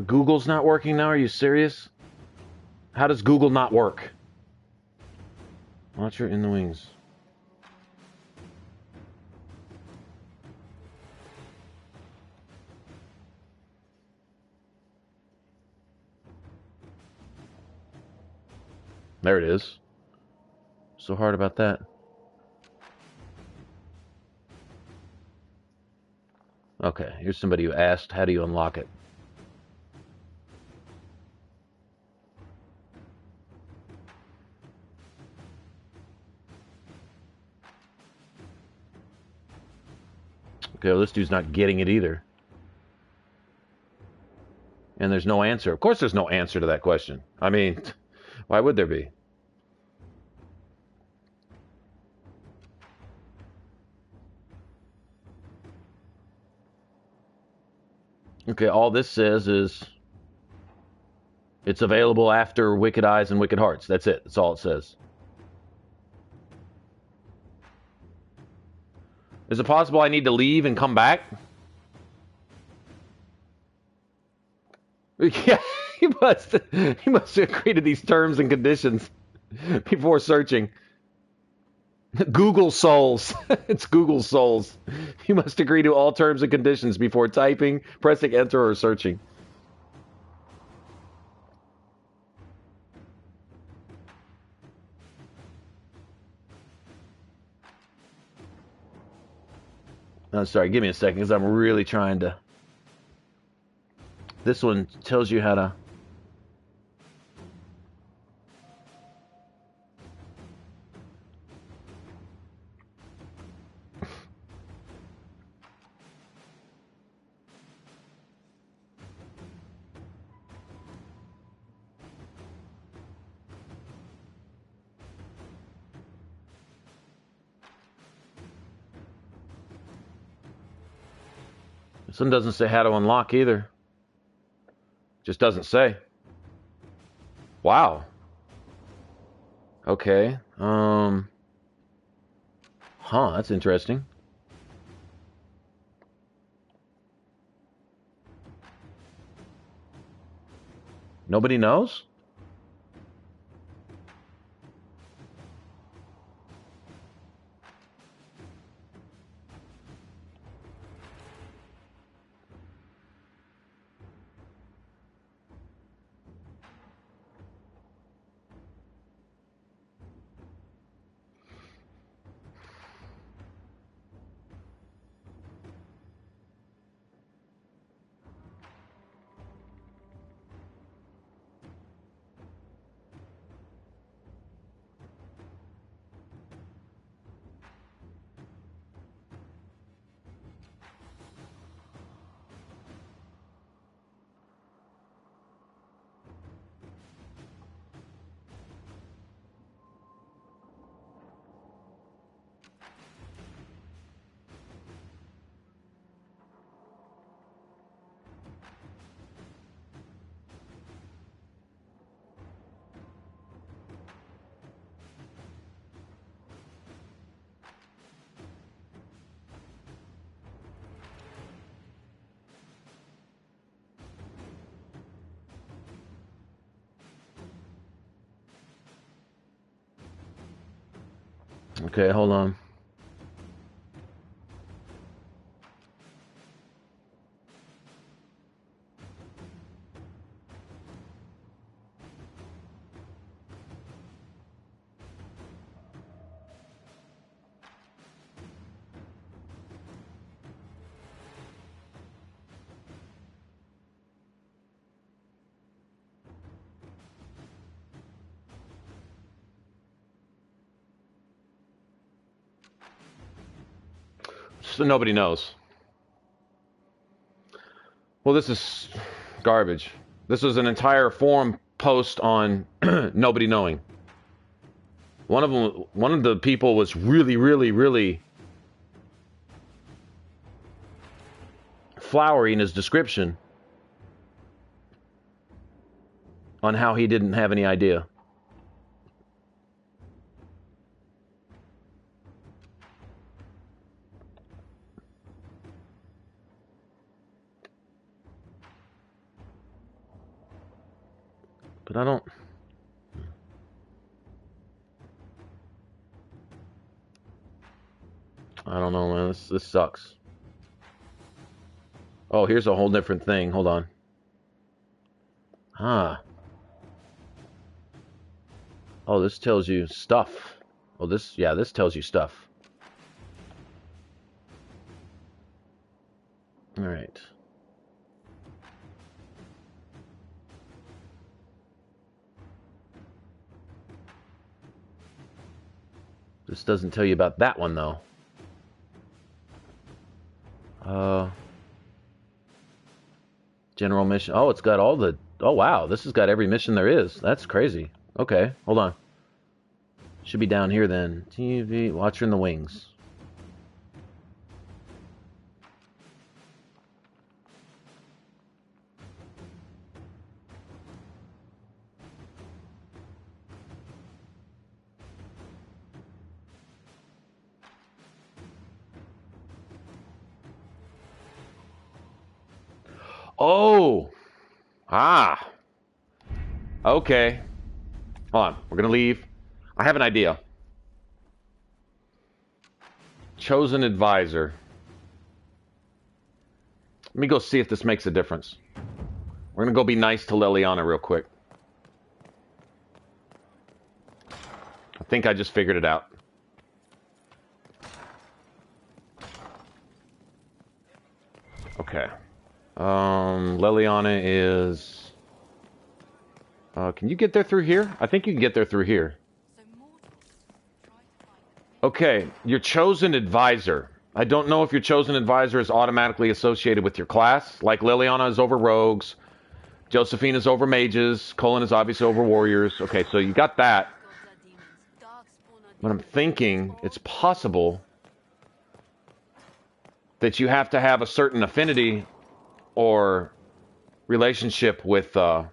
[SPEAKER 1] Google's not working now? Are you serious? How does Google not work? Watcher in the wings. There it is. So hard about that. Okay, here's somebody who asked, how do you unlock it? Okay, well, this dude's not getting it either. And there's no answer. Of course there's no answer to that question. I mean, why would there be? Okay, all this says is it's available after Wicked Eyes and Wicked Hearts. That's it. That's all it says. Is it possible I need to leave and come back? Yeah, he must agree to these terms and conditions before searching. Google Souls. It's Google Souls. You must agree to all terms and conditions before typing, pressing enter, or searching. Oh, sorry, give me a second, because I'm really trying to... This one tells you how to... This one doesn't say how to unlock either. Just doesn't say. Wow. Okay. Huh, that's interesting. Nobody knows? Okay, hold on. So nobody knows. Well, this is garbage. This was an entire forum post on nobody knowing. One of the people was really flowery in his description on how he didn't have any idea. But I don't know, man. This sucks. Oh, here's a whole different thing. Hold on. Huh. Oh, this tells you stuff. Oh, this tells you stuff. All right. This doesn't tell you about that one, though. General mission. Oh, it's got all the... Oh, wow. This has got every mission there is. That's crazy. Okay, hold on. Should be down here, then. TV, Watcher in the Wings. Oh! Ah! Okay. Hold on. We're gonna leave. I have an idea. Chosen advisor. Let me go see if this makes a difference. We're gonna go be nice to Leliana real quick. I think I just figured it out. Okay. Leliana is... can you get there through here? I think you can get there through here. Okay, your chosen advisor. I don't know if your chosen advisor is automatically associated with your class. Like Leliana is over rogues. Josephine is over mages. Colin is obviously over warriors. Okay, so you got that. But I'm thinking it's possible that you have to have a certain affinity or relationship with that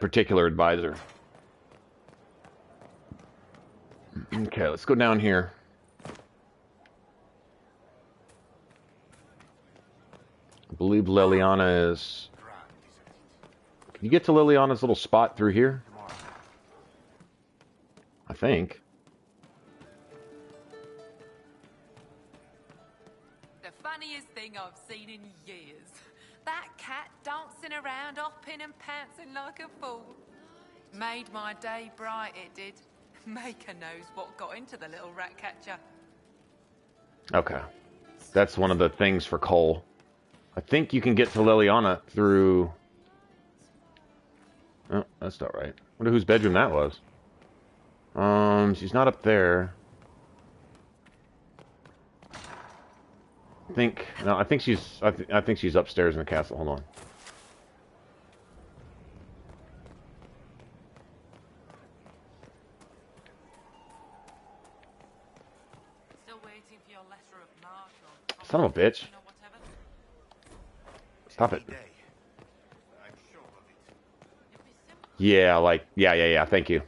[SPEAKER 1] particular advisor. Okay, let's go down here. I believe Leliana is... Can you get to Leliana's little spot through here? I think.
[SPEAKER 7] The funniest thing I've seen in years. That cat dancing around, hopping and pouncing like a fool. Made my day bright, it did. Maker knows what got into the little rat catcher.
[SPEAKER 1] Okay. That's one of the things for Cole. I think you can get to Leliana through... Oh, that's not right. Wonder whose bedroom that was. She's not up there. I think she's upstairs in the castle. Hold on.
[SPEAKER 7] Still waiting for your letter of marque or...
[SPEAKER 1] Son of a bitch. Stop it. Yeah, like, yeah, thank you.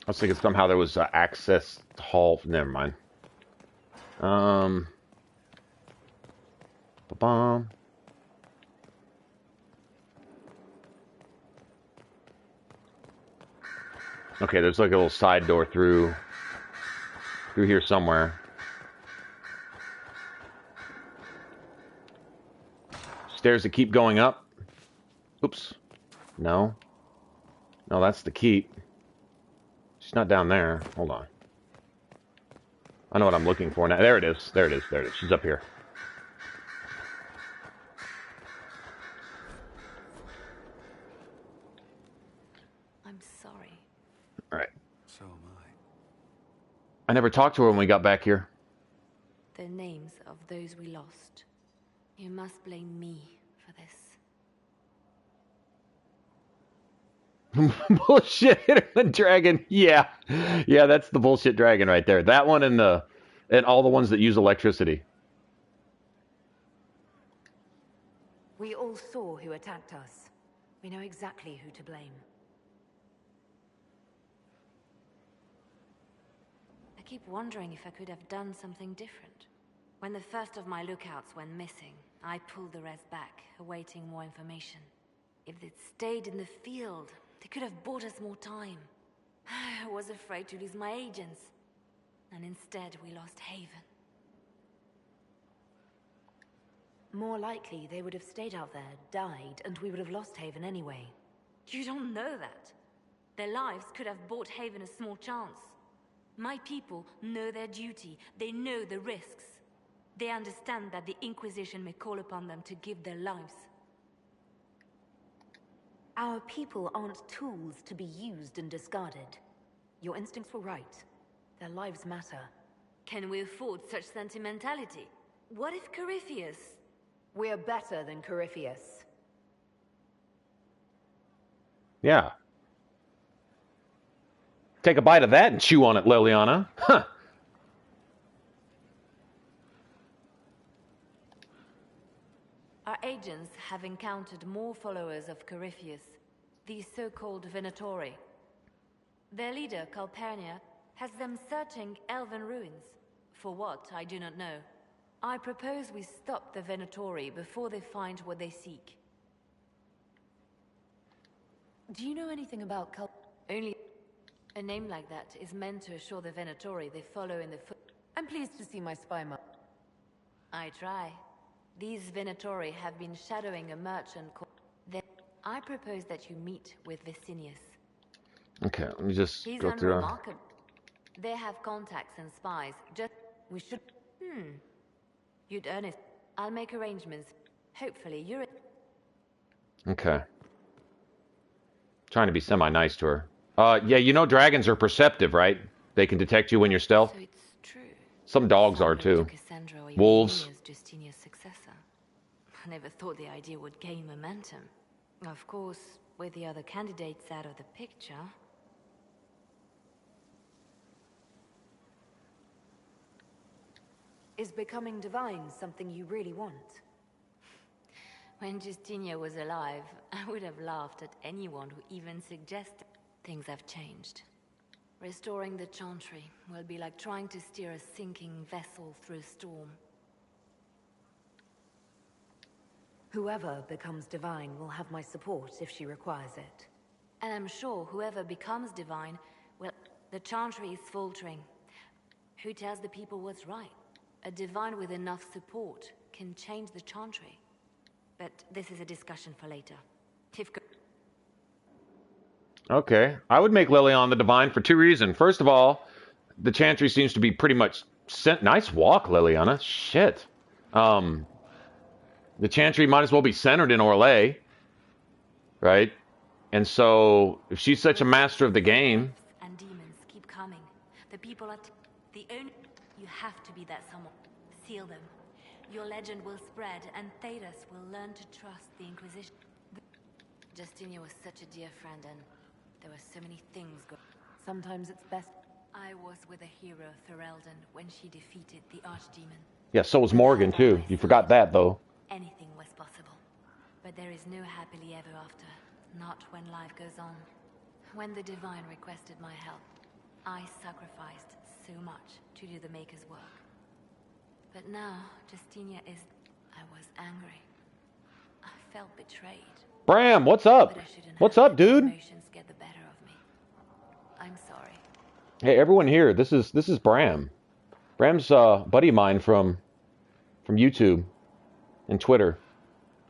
[SPEAKER 1] I was thinking somehow there was access hall. Never mind. Ba-bum. Okay, there's like a little side door through here somewhere. Stairs that keep going up. Oops. No. No, that's the keep. She's not down there. Hold on. I know what I'm looking for now. There it is. There it is. There it is. She's up here.
[SPEAKER 4] I'm sorry.
[SPEAKER 1] All right.
[SPEAKER 3] So am
[SPEAKER 1] I never talked to her when we got back here.
[SPEAKER 4] The names of those we lost. You must blame me for this.
[SPEAKER 1] Bullshit dragon. Yeah. Yeah, that's the bullshit dragon right there. That one and all the ones that use electricity.
[SPEAKER 4] We all saw who attacked us. We know exactly who to blame. I keep wondering if I could have done something different. When the first of my lookouts went missing, I pulled the rest back, awaiting more information. If they'd stayed in the field, they could have bought us more time. I was afraid to lose my agents. And instead, we lost Haven. More likely, they would have stayed out there, died, and we would have lost Haven anyway. You don't know that. Their lives could have bought Haven a small chance. My people know their duty. They know the risks. They understand that the Inquisition may call upon them to give their lives. Our people aren't tools to be used and discarded. Your instincts were right. Their lives matter. Can we afford such sentimentality? What if Corypheus? We're better than Corypheus.
[SPEAKER 1] Yeah. Take a bite of that and chew on it, Leliana. Huh.
[SPEAKER 4] Our agents have encountered more followers of Corypheus, the so-called Venatori. Their leader, Calpurnia, has them searching elven ruins. For what, I do not know. I propose we stop the Venatori before they find what they seek. Do you know anything about Only a name like that is meant to assure the Venatori they follow in the foot. I'm pleased to see my spy mark. I try. These Venatori have been shadowing a merchant called... I propose that you meet with Vicinius.
[SPEAKER 1] Okay, let me just
[SPEAKER 4] He's
[SPEAKER 1] go through.
[SPEAKER 4] unremarkable. They have contacts and spies. We should... You'd earn it. I'll make arrangements. Hopefully you're...
[SPEAKER 1] Okay. Trying to be semi-nice to her. Yeah, you know dragons are perceptive, right? They can detect you when you're stealth.
[SPEAKER 4] So it's true.
[SPEAKER 1] Some dogs are too. Wolves.
[SPEAKER 4] Justinia's successor. I never thought the idea would gain momentum. Of course, with the other candidates out of the picture... Is becoming divine something you really want? When Justinia was alive, I would have laughed at anyone who even suggested things have changed. Restoring the Chantry will be like trying to steer a sinking vessel through a storm. Whoever becomes divine will have my support if she requires it. And I'm sure whoever becomes divine will... The Chantry is faltering. Who tells the people what's right? A divine with enough support can change the Chantry. But this is a discussion for later.
[SPEAKER 1] Okay. I would make Leliana the divine for two reasons. First of all, the Chantry seems to be pretty much sent. Nice walk, Leliana. Shit. The Chantry might as well be centered in Orlais, right? And so, if she's such a master of the game...
[SPEAKER 4] And demons keep coming. The people are... The only... You have to be that someone. Seal them. Your legend will spread, and Thedas will learn to trust the Inquisition. Justinia was such a dear friend, and there were so many things going. Sometimes it's best... I was with a hero, Thorelden, when she defeated the Archdemon.
[SPEAKER 1] Yeah, so was Morgan, too. You forgot that, though.
[SPEAKER 4] Anything was possible. But there is no happily ever after. Not when life goes on. When the Divine requested my help, I sacrificed so much to do the Maker's work. But now, Justinia is... I was angry. I felt betrayed.
[SPEAKER 1] Bram, what's up? What's up, dude?
[SPEAKER 4] Emotions get the better of me. I'm sorry.
[SPEAKER 1] Hey, everyone here, this is Bram. Bram's a buddy of mine from YouTube and Twitter.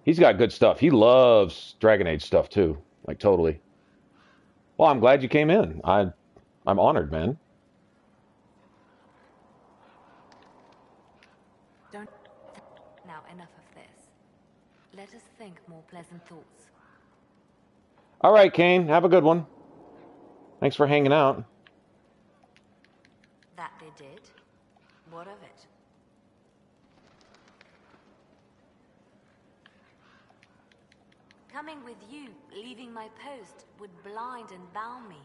[SPEAKER 1] He's got good stuff. He loves Dragon Age stuff too, like totally. Well, I'm glad you came in. I'm honored, man.
[SPEAKER 4] Now, enough of this. Let us think more pleasant thoughts.
[SPEAKER 1] All right, Kane, have a good one. Thanks for hanging out.
[SPEAKER 4] That they did? What of it? Coming with you, leaving my post, would blind and bound me.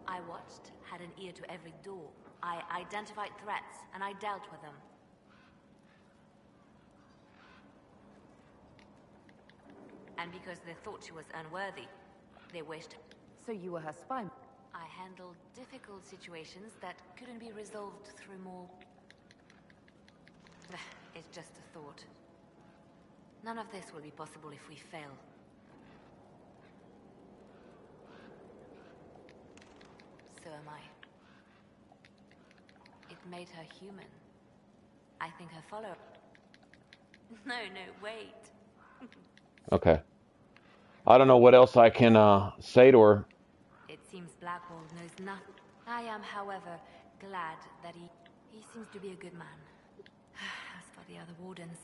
[SPEAKER 4] I watched, had an ear to every door. I identified threats, and I dealt with them. And because they thought she was unworthy, they wished...
[SPEAKER 8] So you were her spy?
[SPEAKER 4] I handled difficult situations that couldn't be resolved through more... It's just a thought. None of this will be possible if we fail. So am I. It made her human. I think her follower... No, wait.
[SPEAKER 1] Okay. I don't know what else I can say to her.
[SPEAKER 4] It seems Blackwall knows nothing. I am, however, glad that he seems to be a good man. As for the other wardens,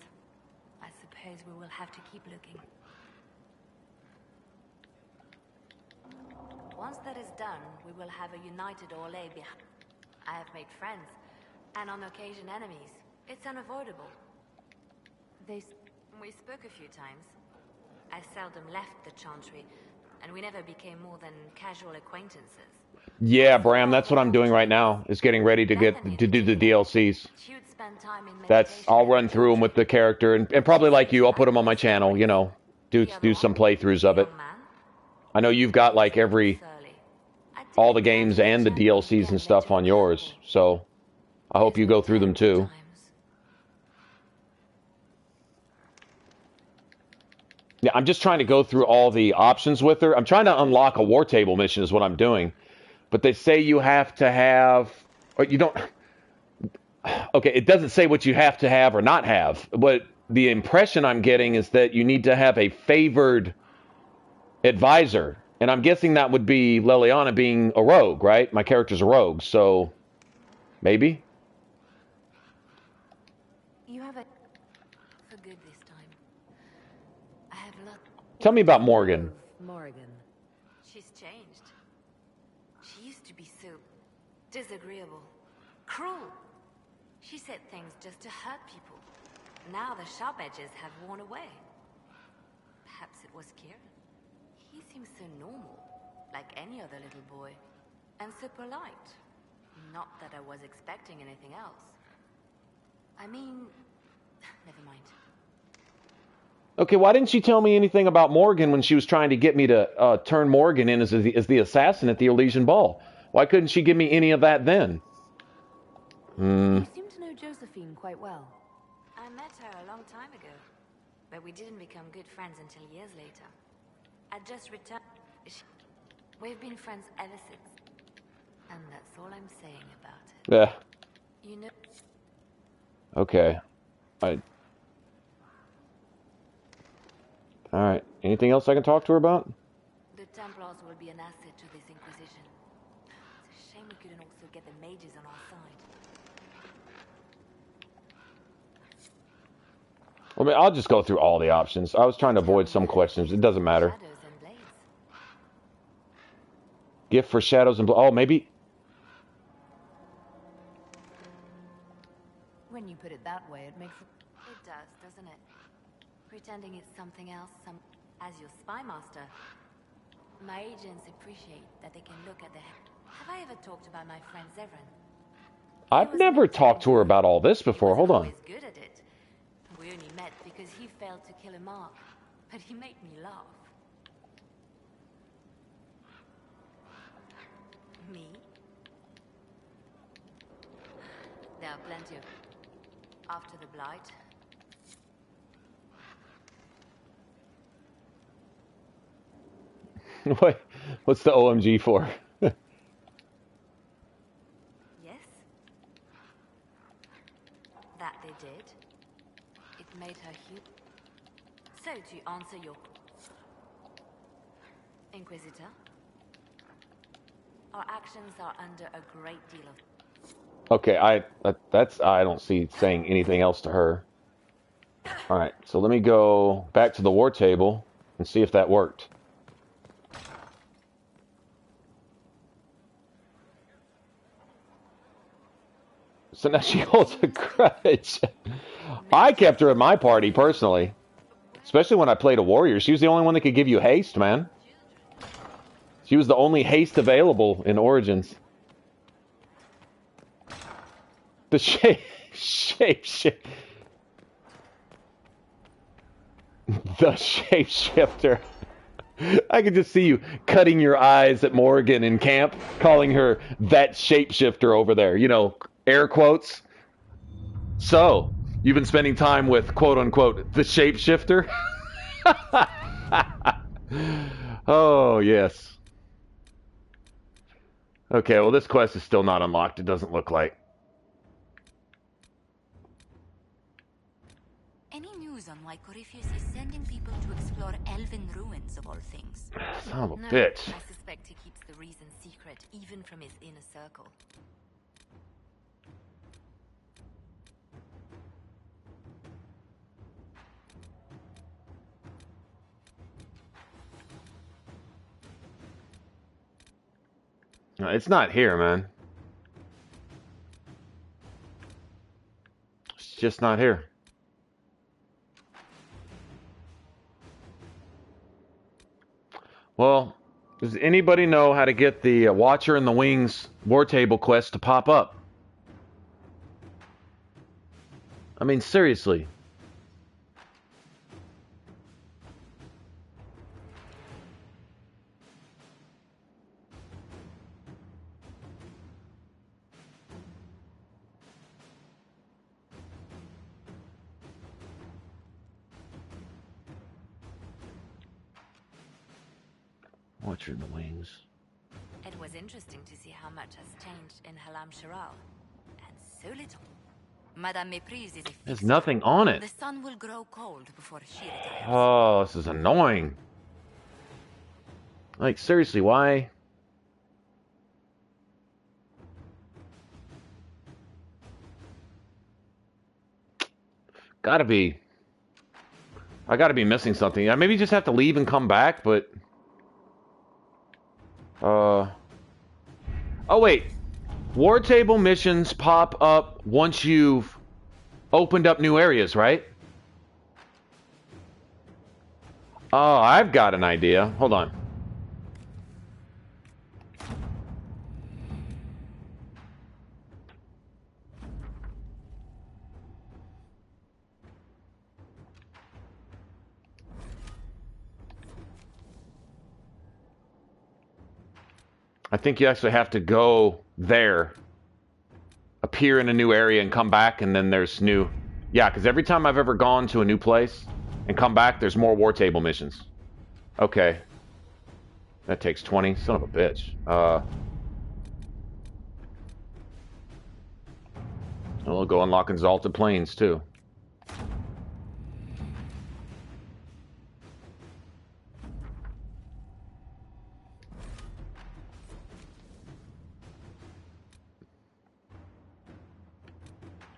[SPEAKER 4] I suppose we will have to keep looking. Once that is done, we will have a united Orlais behind. I have made friends, and on occasion enemies. It's unavoidable. We spoke a few times. I seldom left the Chantry, and we never became more than casual acquaintances.
[SPEAKER 1] Yeah, Bram, that's what I'm doing right now, is getting ready to do the DLCs. I'll run through them with the character, and probably like you, I'll put them on my channel, you know, do some playthroughs of it. I know you've got like all the games and the DLCs and stuff on yours, so I hope you go through them too. Yeah, I'm just trying to go through all the options with her. I'm trying to unlock a war table mission is what I'm doing. But they say you have to have, or you don't, okay, it doesn't say what you have to have or not have. But the impression I'm getting is that you need to have a favored advisor. And I'm guessing that would be Leliana being a rogue, right? My character's a rogue, so maybe?
[SPEAKER 4] You have it for good this time. I have luck.
[SPEAKER 1] Tell me about Morgan.
[SPEAKER 8] Morgan.
[SPEAKER 4] She's changed. She used to be so disagreeable, cruel. She said things just to hurt people. Now the sharp edges have worn away. Perhaps it was Kieran. He seems so normal, like any other little boy, and so polite. Not that I was expecting anything else. I mean, never mind.
[SPEAKER 1] Okay, why didn't she tell me anything about Morgan when she was trying to get me to turn Morgan in as the assassin at the Elysian Ball? Why couldn't she give me any of that then?
[SPEAKER 8] You seem to know Josephine quite well.
[SPEAKER 4] I met her a long time ago, but we didn't become good friends until years later. I just returned. We've been friends ever since. And that's all I'm saying about it.
[SPEAKER 1] Yeah.
[SPEAKER 4] You know...
[SPEAKER 1] Okay. Alright. Anything else I can talk to her about?
[SPEAKER 4] The Templars will be an asset to this Inquisition. It's a shame we couldn't also get the mages on our side.
[SPEAKER 1] I mean, I'll just go through all the options. I was trying to avoid some questions. It doesn't matter.
[SPEAKER 4] Shadows and blades.
[SPEAKER 1] Gift for shadows and oh, maybe.
[SPEAKER 8] When you put it that way, it makes it...
[SPEAKER 4] It does, doesn't it? Pretending it's something else, as your spy master. My agents appreciate that they can look at the... Have I ever talked about my friend Zevran?
[SPEAKER 1] I've never talked to her about all this before. Hold on.
[SPEAKER 4] He was good at it. We only met because he failed to kill a mark, but he made me laugh. Me? There are plenty of... After the Blight.
[SPEAKER 1] Wait, what's the OMG for?
[SPEAKER 4] Yes? That they did. It made her human. So, to answer your... Inquisitor? Our actions are under a great deal of...
[SPEAKER 1] Okay, I don't see saying anything else to her. All right, so let me go back to the war table and see if that worked. So now she holds a grudge. I kept her in my party, personally. Especially when I played a warrior. She was the only one that could give you haste, man. She was the only haste available in Origins. The shapeshifter. The shapeshifter. I could just see you cutting your eyes at Morgan in camp, calling her that shapeshifter over there. You know, air quotes. So, you've been spending time with, quote unquote, the shapeshifter? Oh, yes. Okay, well, this quest is still not unlocked, it doesn't look like.
[SPEAKER 4] Any news on why Corypheus is sending people to explore elven ruins of all things?
[SPEAKER 1] Son of a
[SPEAKER 4] No,
[SPEAKER 1] bitch.
[SPEAKER 4] I suspect he keeps the reason secret, even from his inner circle.
[SPEAKER 1] No, it's not here, man. It's just not here. Well, does anybody know how to get the Watcher in the Wings War Table quest to pop up? I mean, seriously. Watcher in the Wings.
[SPEAKER 4] It was interesting to see how much has changed in Halam Shiral. And so little. Madame Méprise is a
[SPEAKER 1] There's nothing on it.
[SPEAKER 4] The sun will grow cold before she retires.
[SPEAKER 1] Oh, this is annoying. Like, seriously, why? Gotta be. I gotta be missing something. I maybe just have to leave and come back, but... Oh, wait. War table missions pop up once you've opened up new areas, right? Oh, I've got an idea. Hold on. I think you actually have to go there, appear in a new area, and come back, and then there's new... Yeah, because every time I've ever gone to a new place and come back, there's more war table missions. Okay. That takes 20. Son of a bitch. We'll go unlock Exalted Plains, too.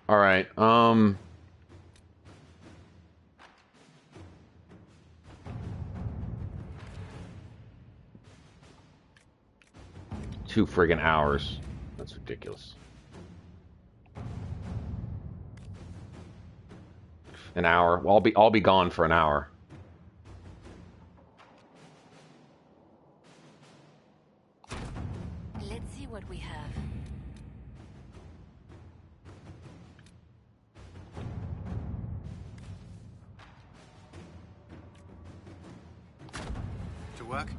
[SPEAKER 1] All right. Two friggin' hours. That's ridiculous. An hour. Well, I'll be gone for an hour.
[SPEAKER 4] Let's see what we have.
[SPEAKER 3] To work?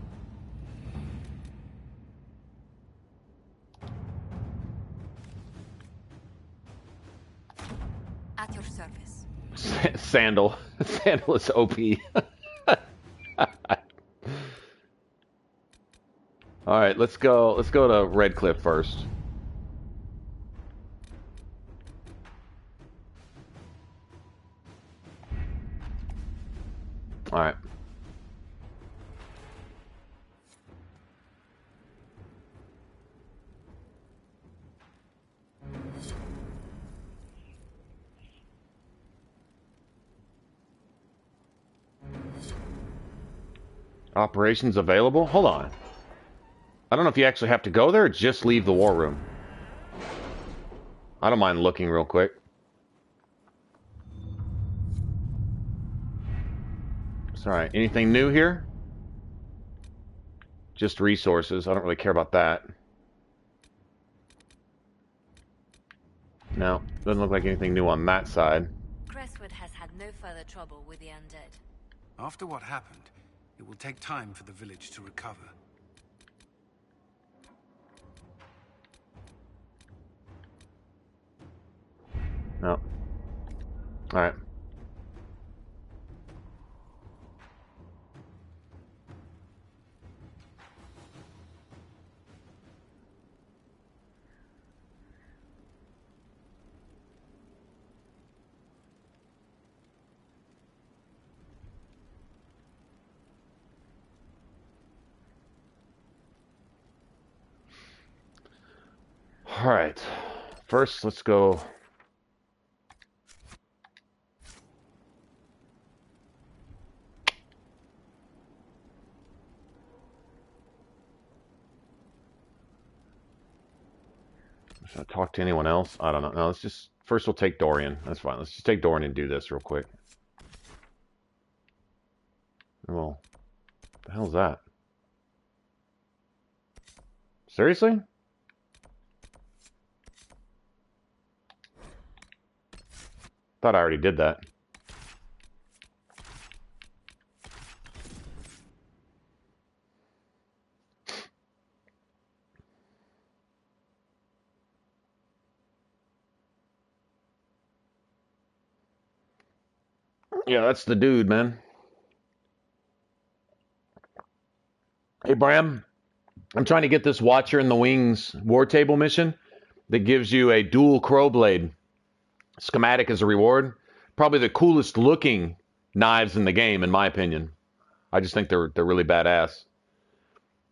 [SPEAKER 4] At your service.
[SPEAKER 1] Sandal. Sandal is OP. All right, let's go to Red Cliff first. All right. Operations available? Hold on. I don't know if you actually have to go there or just leave the war room. I don't mind looking real quick. It's all right. Anything new here? Just resources. I don't really care about that. No, doesn't look like anything new on that side.
[SPEAKER 4] Crestwood has had no further trouble with the undead.
[SPEAKER 9] After what happened, it will take time for the village to recover.
[SPEAKER 1] No. All right. All right. First, let's go. Should I talk to anyone else? I don't know. No, let's just first we'll take Dorian. That's fine. Let's just take Dorian and do this real quick. Well, what the hell's that? Seriously? Thought I already did that. Yeah, that's the dude, man. Hey, Bram. I'm trying to get this Watcher in the Wings war table mission that gives you a dual crow blade schematic as a reward. Probably the coolest looking knives in the game, in my opinion. I just think they're really badass.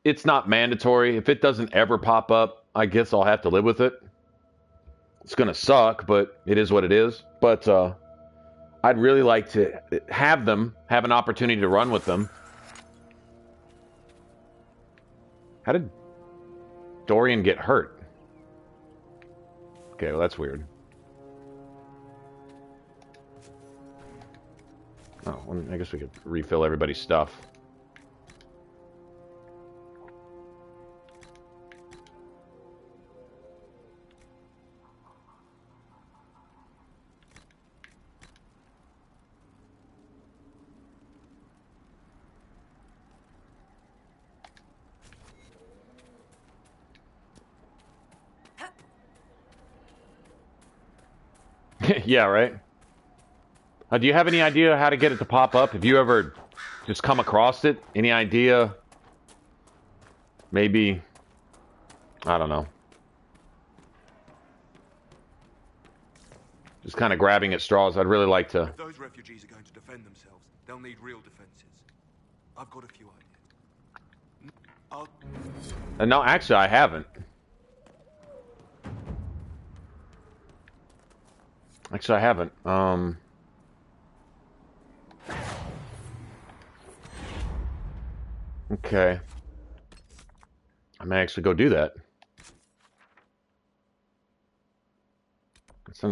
[SPEAKER 1] It's not mandatory. If it doesn't ever pop up, I guess I'll have to live with it. It's gonna suck, but it is what it is. But I'd really like to have an opportunity to run with them. How did Dorian get hurt? Okay, well, that's weird. Oh, well, I guess we could refill everybody's stuff. Yeah, right? Do you have any idea how to get it to pop up? Have you ever just come across it? Any idea? Maybe, I don't know. Just kind of grabbing at straws. I'd really like to.
[SPEAKER 10] If those refugees are going to defend themselves, they'll need real defenses. I've got a few ideas.
[SPEAKER 1] No, actually, I haven't. Actually, I haven't. Okay. I may actually go do that.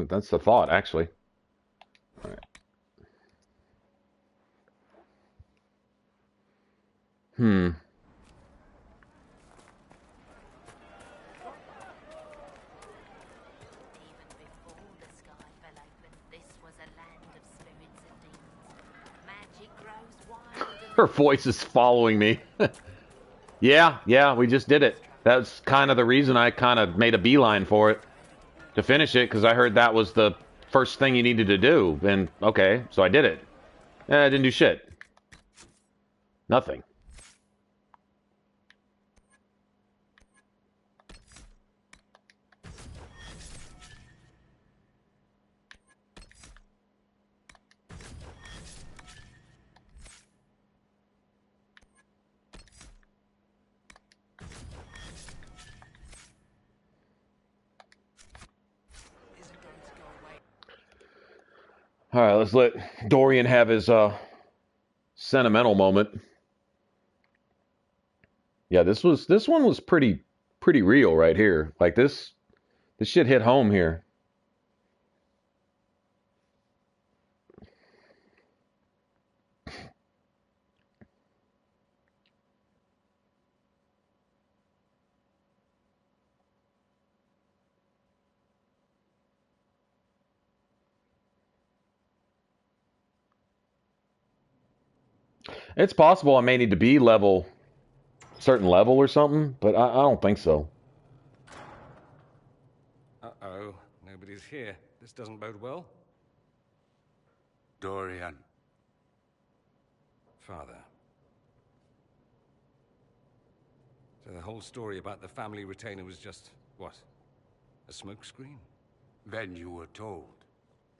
[SPEAKER 1] That's the thought, actually. All right. Her voice is following me. Yeah, we just did it. That's kind of the reason I kind of made a beeline for it. To finish it, because I heard that was the first thing you needed to do. And, okay, so I did it. I didn't do shit. Nothing. All right, let's let Dorian have his sentimental moment. Yeah, this one was pretty real right here. Like this shit hit home here. It's possible I may need to be certain level or something, but I don't think so.
[SPEAKER 5] Uh-oh, nobody's here. This doesn't bode well.
[SPEAKER 11] Dorian.
[SPEAKER 5] Father. So the whole story about the family retainer was just, what? A smokescreen?
[SPEAKER 11] Then you were told.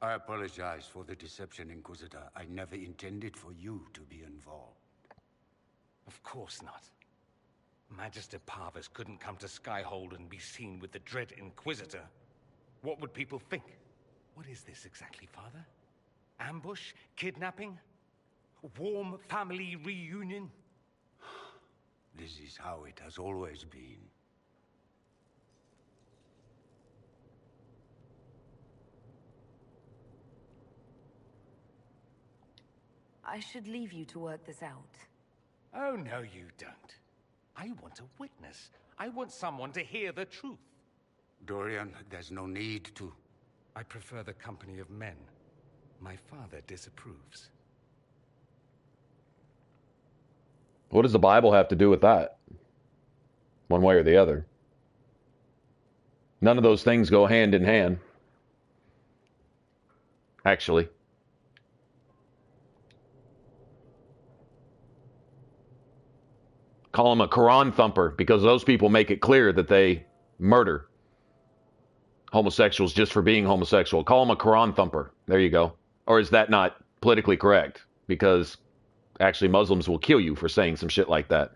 [SPEAKER 11] I apologize for the deception, Inquisitor. I never intended for you to be involved.
[SPEAKER 5] Of course not. Magister Parvus couldn't come to Skyhold and be seen with the dread Inquisitor. What would people think? What is this exactly, Father? Ambush? Kidnapping? Warm family reunion?
[SPEAKER 11] This is how it has always been.
[SPEAKER 4] I should leave you to work this out.
[SPEAKER 5] Oh, no, you don't. I want a witness. I want someone to hear the truth.
[SPEAKER 11] Dorian, there's no need to.
[SPEAKER 5] I prefer the company of men. My father disapproves.
[SPEAKER 1] What does the Bible have to do with that? One way or the other. None of those things go hand in hand. Actually. Call him a Quran thumper because those people make it clear that they murder homosexuals just for being homosexual. Call him a Quran thumper. There you go. Or is that not politically correct? Because actually Muslims will kill you for saying some shit like that.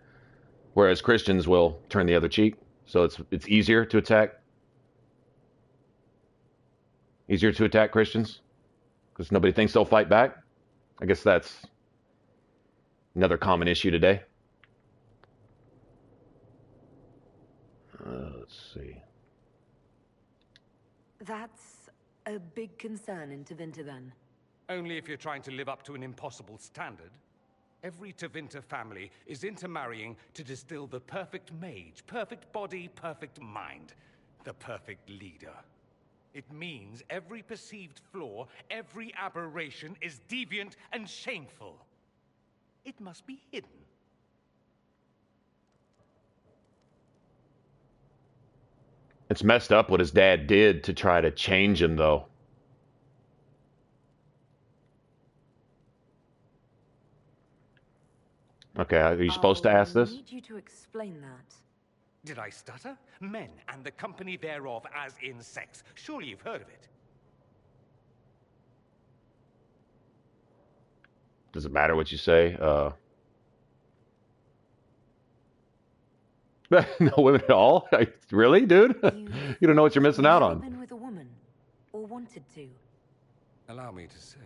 [SPEAKER 1] Whereas Christians will turn the other cheek. So it's easier to attack. Easier to attack Christians because nobody thinks they'll fight back. I guess that's another common issue today. Let's see.
[SPEAKER 4] That's a big concern in Tevinter, then.
[SPEAKER 5] Only if you're trying to live up to an impossible standard. Every Tevinter family is intermarrying to distill the perfect mage, perfect body, perfect mind, the perfect leader. It means every perceived flaw, every aberration is deviant and shameful. It must be hidden.
[SPEAKER 1] It's messed up what his dad did to try to change him, though. Okay, are you supposed to ask this?
[SPEAKER 4] I need you to explain that.
[SPEAKER 5] Did I stutter? Men and the company thereof as in sex. Surely you've heard of it.
[SPEAKER 1] Does it matter what you say? No women at all? Really, dude? You don't know what you're missing out on.
[SPEAKER 4] Been with a woman, or wanted to?
[SPEAKER 5] Allow me to say,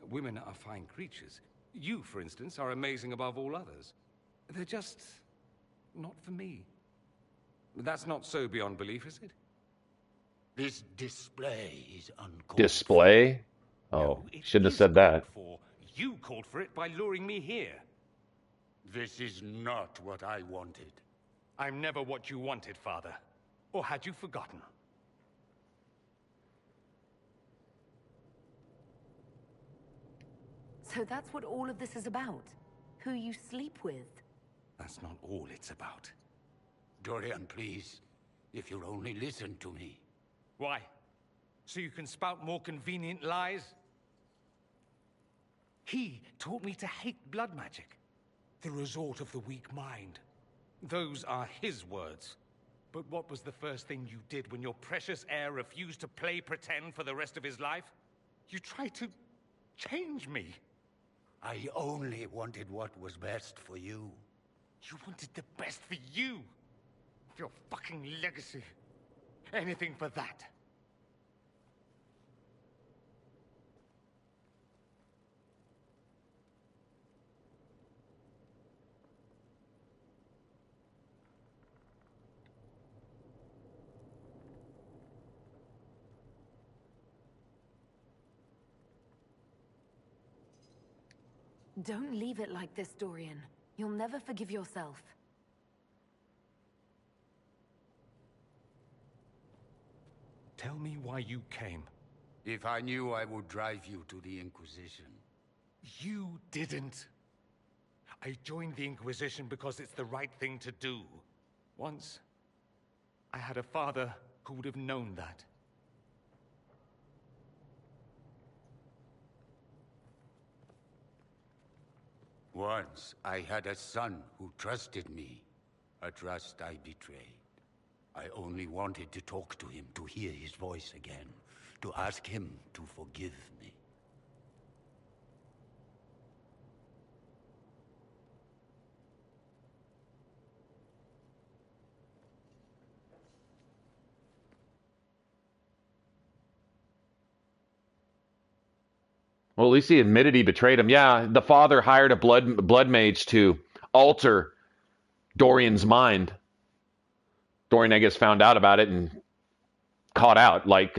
[SPEAKER 5] women are fine creatures. You, for instance, are amazing above all others. They're just not for me. That's not so beyond belief, is it?
[SPEAKER 11] This display is uncalled
[SPEAKER 1] Display? Oh,
[SPEAKER 5] No,
[SPEAKER 1] shouldn't have said that.
[SPEAKER 5] You called for it by luring me here.
[SPEAKER 11] This is not what I wanted.
[SPEAKER 5] I'm never what you wanted, Father. Or had you forgotten?
[SPEAKER 4] So that's what all of this is about? Who you sleep with?
[SPEAKER 5] That's not all it's about.
[SPEAKER 11] Dorian, please. If you'll only listen to me.
[SPEAKER 5] Why? So you can spout more convenient lies? He taught me to hate blood magic. The resort of the weak mind. Those are his words. But what was the first thing you did when your precious heir refused to play pretend for the rest of his life? You tried to change me.
[SPEAKER 11] I only wanted what was best for you.
[SPEAKER 5] You wanted the best for you. Your fucking legacy. Anything for that.
[SPEAKER 4] Don't leave it like this, Dorian. You'll never forgive yourself.
[SPEAKER 5] Tell me why you came.
[SPEAKER 11] If I knew, I would drive you to the Inquisition.
[SPEAKER 5] You didn't. I joined the Inquisition because it's the right thing to do. Once, I had a father who would have known that.
[SPEAKER 11] Once, I had a son who trusted me. A trust I betrayed. I only wanted to talk to him, to hear his voice again, to ask him to forgive me.
[SPEAKER 1] Well, at least he admitted he betrayed him. Yeah, the father hired a blood mage to alter Dorian's mind. Dorian, I guess, found out about it and caught out, like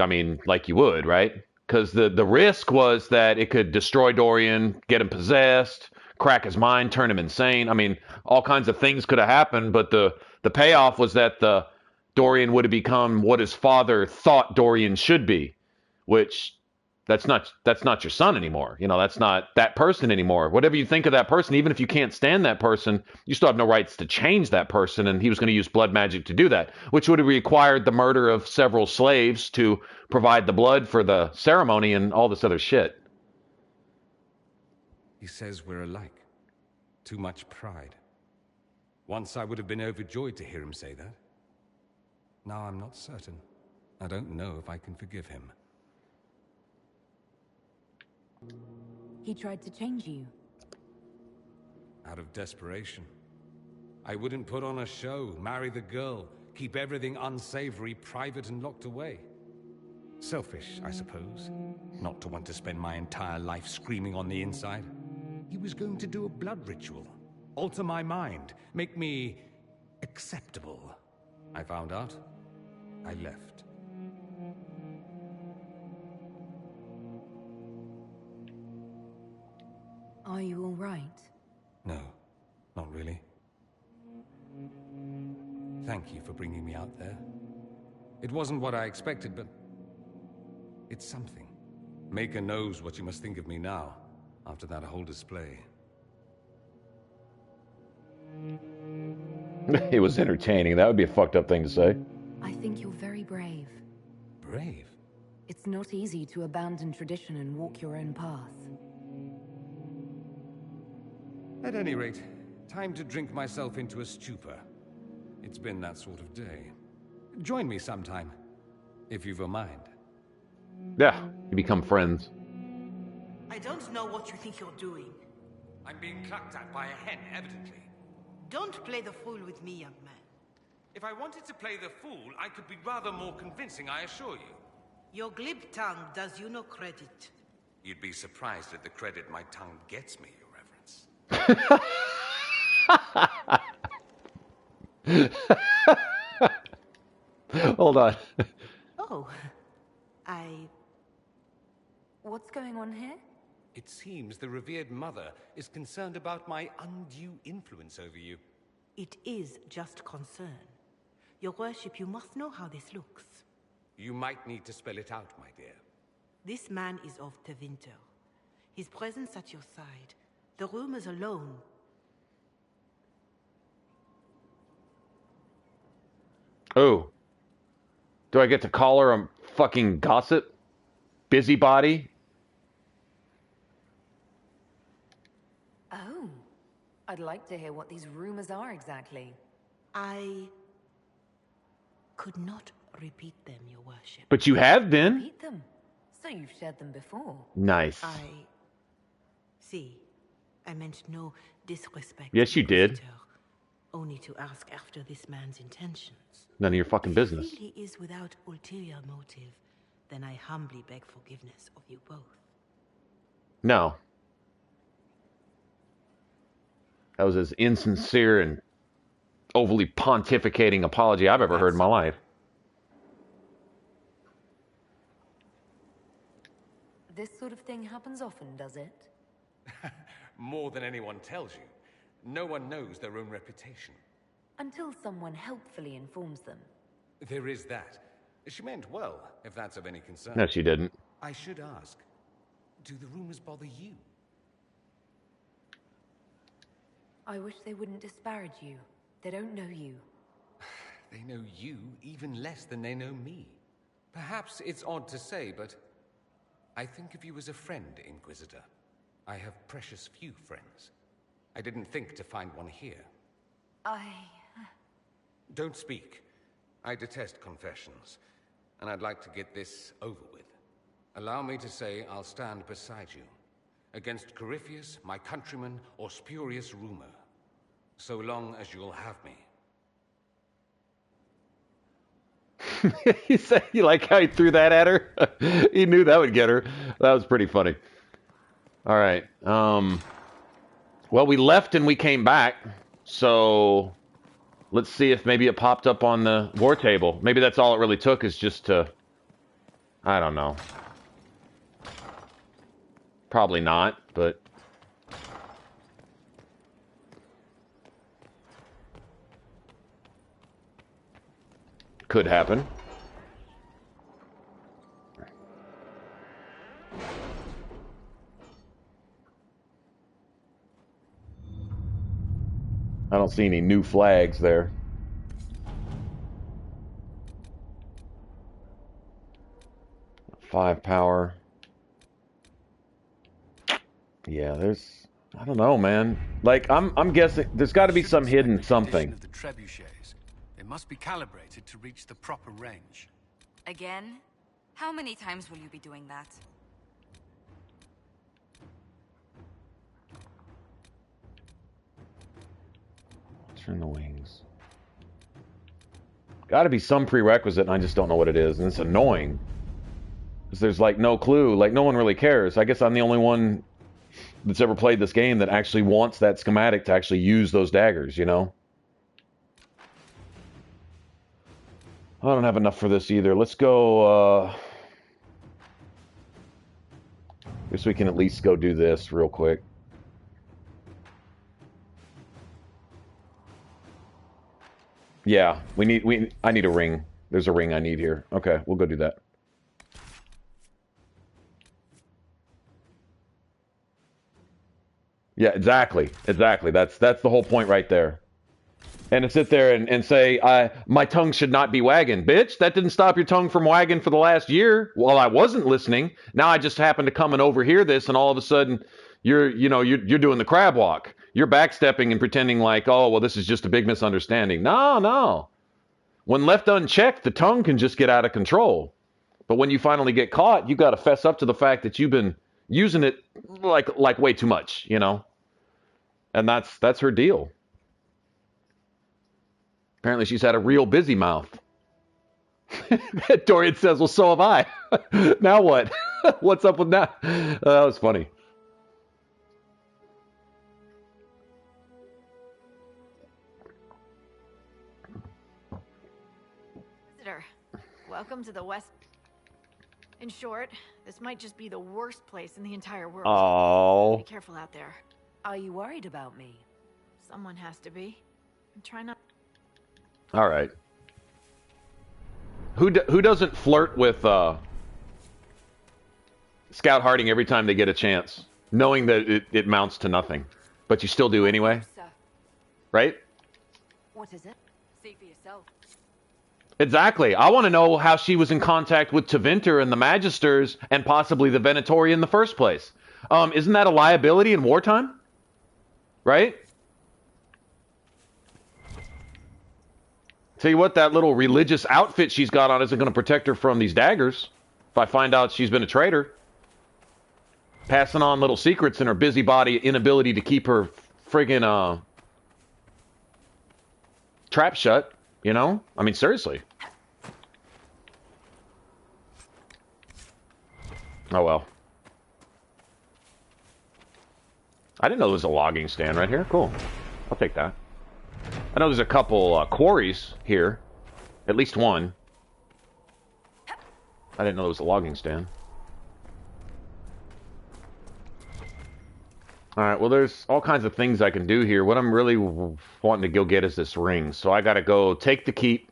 [SPEAKER 1] you would, right? Because the risk was that it could destroy Dorian, get him possessed, crack his mind, turn him insane. I mean, all kinds of things could have happened, but the payoff was that the Dorian would have become what his father thought Dorian should be, which that's not your son anymore. You know, that's not that person anymore. Whatever you think of that person, even if you can't stand that person, you still have no rights to change that person. And he was going to use blood magic to do that, which would have required the murder of several slaves to provide the blood for the ceremony and all this other shit.
[SPEAKER 5] He says we're alike. Too much pride. Once I would have been overjoyed to hear him say that. Now I'm not certain. I don't know if I can forgive him.
[SPEAKER 8] He tried to change you.
[SPEAKER 5] Out of desperation. I wouldn't put on a show, marry the girl, keep everything unsavory, private and locked away. Selfish, I suppose. Not to want to spend my entire life screaming on the inside. He was going to do a blood ritual. Alter my mind. Make me acceptable. I found out. I left.
[SPEAKER 8] Are you all right?
[SPEAKER 5] No, not really. Thank you for bringing me out there. It wasn't what I expected, but it's something. Maker knows what you must think of me now, after that whole display.
[SPEAKER 1] It was entertaining. That would be a fucked up thing to say.
[SPEAKER 8] I think you're very brave.
[SPEAKER 5] Brave?
[SPEAKER 8] It's not easy to abandon tradition and walk your own path.
[SPEAKER 5] At any rate, time to drink myself into a stupor. It's been that sort of day. Join me sometime, if you've a mind.
[SPEAKER 1] Yeah, you become friends.
[SPEAKER 6] I don't know what you think you're doing.
[SPEAKER 5] I'm being clucked at by a hen, evidently.
[SPEAKER 6] Don't play the fool with me, young man.
[SPEAKER 5] If I wanted to play the fool, I could be rather more convincing, I assure you.
[SPEAKER 6] Your glib tongue does you no credit.
[SPEAKER 5] You'd be surprised at the credit my tongue gets me, Your Reverence.
[SPEAKER 1] Hold on.
[SPEAKER 6] Oh,
[SPEAKER 8] What's going on here?
[SPEAKER 5] It seems the revered mother is concerned about my undue influence over you.
[SPEAKER 6] It is just concern. Your worship, you must know how this looks.
[SPEAKER 5] You might need to spell it out, my dear.
[SPEAKER 6] This man is of Tevinter. His presence at your side. The rumors alone.
[SPEAKER 1] Oh. Do I get to call her a fucking gossip? Busybody?
[SPEAKER 8] Oh. I'd like to hear what these rumors are exactly.
[SPEAKER 6] I could not repeat them, your worship.
[SPEAKER 1] But you have been.
[SPEAKER 8] Repeat them. So you've shared them before.
[SPEAKER 1] Nice.
[SPEAKER 6] See, I meant no disrespect.
[SPEAKER 1] Yes, you did.
[SPEAKER 6] Only to ask after this man's intentions.
[SPEAKER 1] None of your fucking business.
[SPEAKER 6] If he really is without ulterior motive, then I humbly beg forgiveness of you both.
[SPEAKER 1] No. That was as insincere and overly pontificating apology I've ever heard in my life.
[SPEAKER 8] This sort of thing happens often, does it?
[SPEAKER 5] More than anyone tells you. No one knows their own reputation.
[SPEAKER 8] Until someone helpfully informs them.
[SPEAKER 5] There is that. She meant well, if that's of any concern.
[SPEAKER 1] No, she didn't.
[SPEAKER 5] I should ask, do the rumors bother you?
[SPEAKER 4] I wish they wouldn't disparage you. They don't know you.
[SPEAKER 5] They know you even less than they know me. Perhaps it's odd to say, but I think of you as a friend, Inquisitor. I have precious few friends. I didn't think to find one here. Don't speak. I detest confessions, and I'd like to get this over with. Allow me to say I'll stand beside you, against Corypheus, my countryman, or spurious rumor, so long as you'll have me.
[SPEAKER 1] You like how he threw that at her? He knew that would get her. That was pretty funny. All right. Well, we left and we came back, so let's see if maybe it popped up on the war table. Maybe that's all it really took, is just to... I don't know. Probably not, but... could happen. I don't see any new flags there. Five power. Yeah, there's... I don't know, man. Like, I'm guessing there's got to be some hidden something.
[SPEAKER 9] Of the trebuchets. They must be calibrated to reach the proper range.
[SPEAKER 2] Again? How many times will you be doing that?
[SPEAKER 1] Turn the wings. Got to be some prerequisite, and I just don't know what it is, and it's annoying. Because there's, like, no clue. Like, no one really cares. I guess I'm the only one that's ever played this game that actually wants that schematic to actually use those daggers, you know? I don't have enough for this either. Let's go, guess we can at least go do this real quick. Yeah, I need a ring. There's a ring I need here. Okay, we'll go do that. Yeah, exactly. Exactly. That's the whole point right there. And to sit there and say, my tongue should not be wagging. Bitch, that didn't stop your tongue from wagging for the last year while I wasn't listening. Now I just happened to come and overhear this, and all of a sudden you're doing the crab walk. You're backstepping and pretending like, oh, well, this is just a big misunderstanding. No. When left unchecked, the tongue can just get out of control. But when you finally get caught, you got to fess up to the fact that you've been using it like way too much, you know? And that's her deal. Apparently she's had a real busy mouth. Dorian says, well, so have I. Now what? What's up with that? That was funny.
[SPEAKER 12] Visitor, welcome to the West. In short, this might just be the worst place in the entire world.
[SPEAKER 1] Oh.
[SPEAKER 12] Be careful out there.
[SPEAKER 4] Are you worried about me?
[SPEAKER 12] Someone has to be. I'm trying not...
[SPEAKER 1] All right. Who doesn't flirt with Scout Harding every time they get a chance, knowing that it mounts to nothing, but you still do anyway? Right?
[SPEAKER 4] What is it? See for yourself.
[SPEAKER 1] Exactly. I want to know how she was in contact with Tevinter and the Magisters and possibly the Venatori in the first place. Isn't that a liability in wartime? Right? Tell you what, that little religious outfit she's got on isn't going to protect her from these daggers. If I find out she's been a traitor. Passing on little secrets in her busybody inability to keep her friggin' trap shut, you know? I mean, seriously. Oh, well. I didn't know there was a logging stand right here. Cool. I'll take that. I know there's a couple quarries here. At least one. I didn't know there was a logging stand. Alright, well there's all kinds of things I can do here. What I'm really wanting to go get is this ring. So I gotta go take the keep.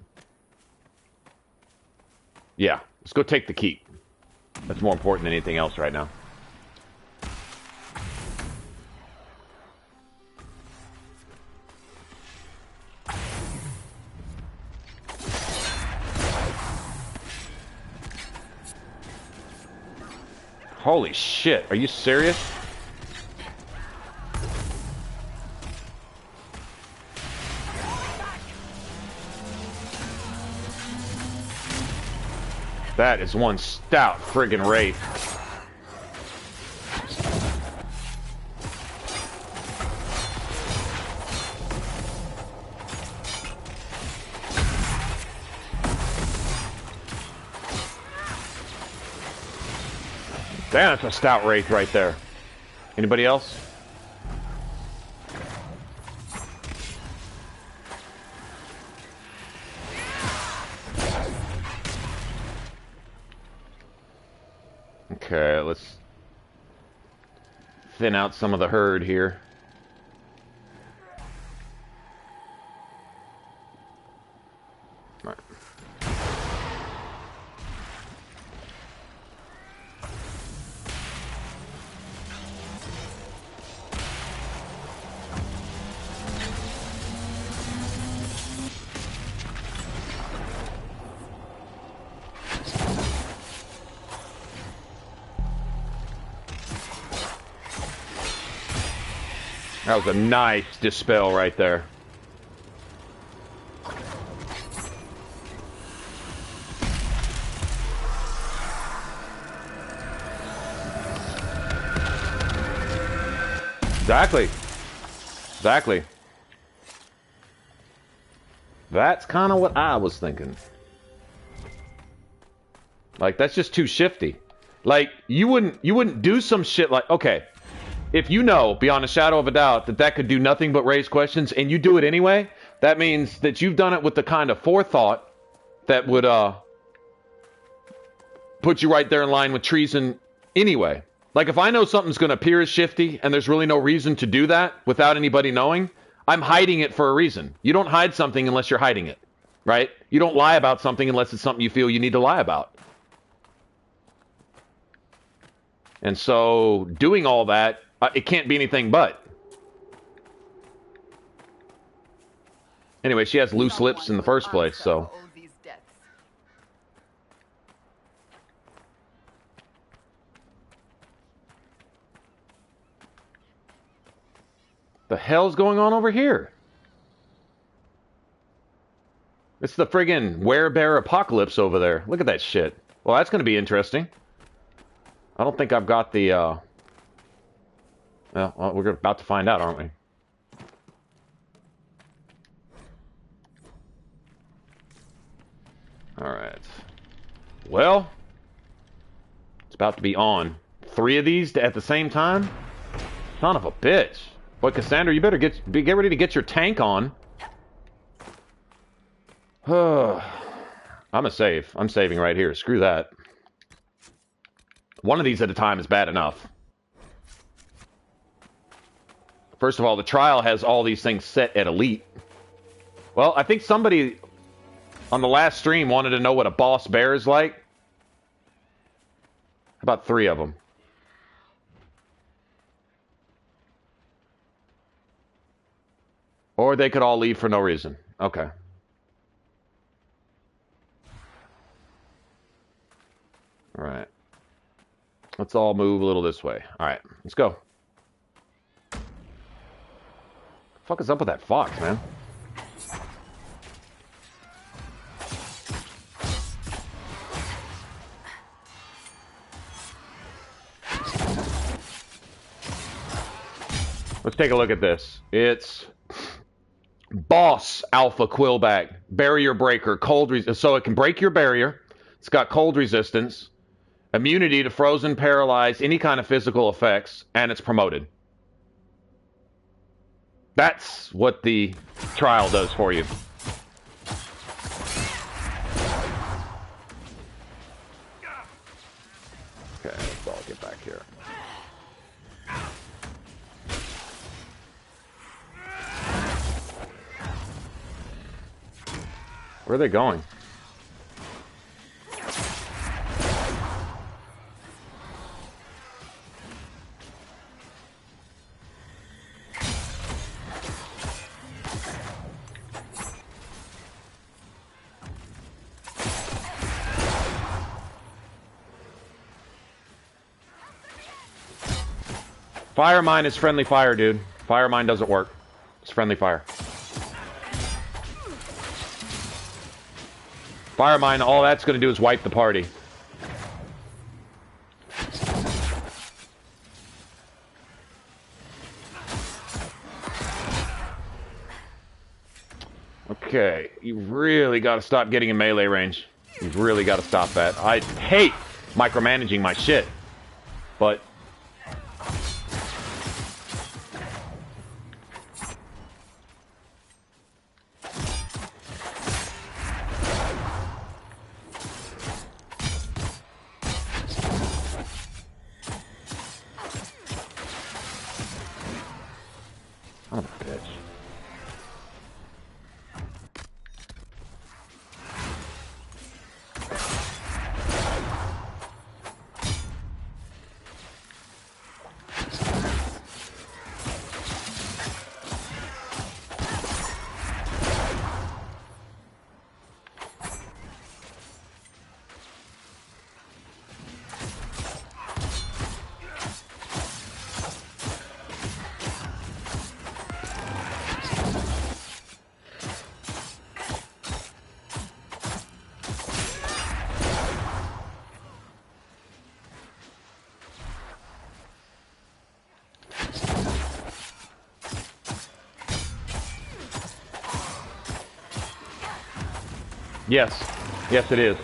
[SPEAKER 1] Yeah, let's go take the keep. That's more important than anything else right now. Holy shit, are you serious? That is one stout friggin' wraith. Damn, that's a stout wraith right there. Anybody else? Okay, let's thin out some of the herd here. All right. That was a nice dispel right there. Exactly. Exactly. That's kind of what I was thinking. Like, that's just too shifty. Like, you wouldn't do some shit like, okay, if you know, beyond a shadow of a doubt, that that could do nothing but raise questions, and you do it anyway, that means that you've done it with the kind of forethought that would put you right there in line with treason anyway. Like, if I know something's going to appear as shifty, and there's really no reason to do that without anybody knowing, I'm hiding it for a reason. You don't hide something unless you're hiding it, right? You don't lie about something unless it's something you feel you need to lie about. And so, doing all that, it can't be anything but. Anyway, she has loose lips in the first place, so. The hell's going on over here? It's the friggin' werebear apocalypse over there. Look at that shit. Well, that's going to be interesting. I don't think I've got the, well, we're about to find out, aren't we? Alright. Well, it's about to be on. 3 of these at the same time? Son of a bitch. Boy, Cassandra, you better get ready to get your tank on. I'm gonna save. I'm saving right here. Screw that. One of these at a time is bad enough. First of all, the trial has all these things set at elite. Well, I think somebody on the last stream wanted to know what a boss bear is like. How about 3 of them? Or they could all leave for no reason. Okay. All right. Let's all move a little this way. All right, let's go. The fuck is up with that fox, man? Let's take a look at this. It's Boss Alpha Quillback. Barrier Breaker. So it can break your barrier. It's got cold resistance. Immunity to frozen, paralyzed, any kind of physical effects. And it's promoted. That's what the trial does for you. Okay, let's all get back here. Where are they going? Fire mine is friendly fire, dude. Fire mine doesn't work. It's friendly fire. Fire mine, all that's going to do is wipe the party. Okay, you really got to stop getting in melee range. You've really got to stop that. I hate micromanaging my shit, but... Son of a bitch. Yes. Yes, it is.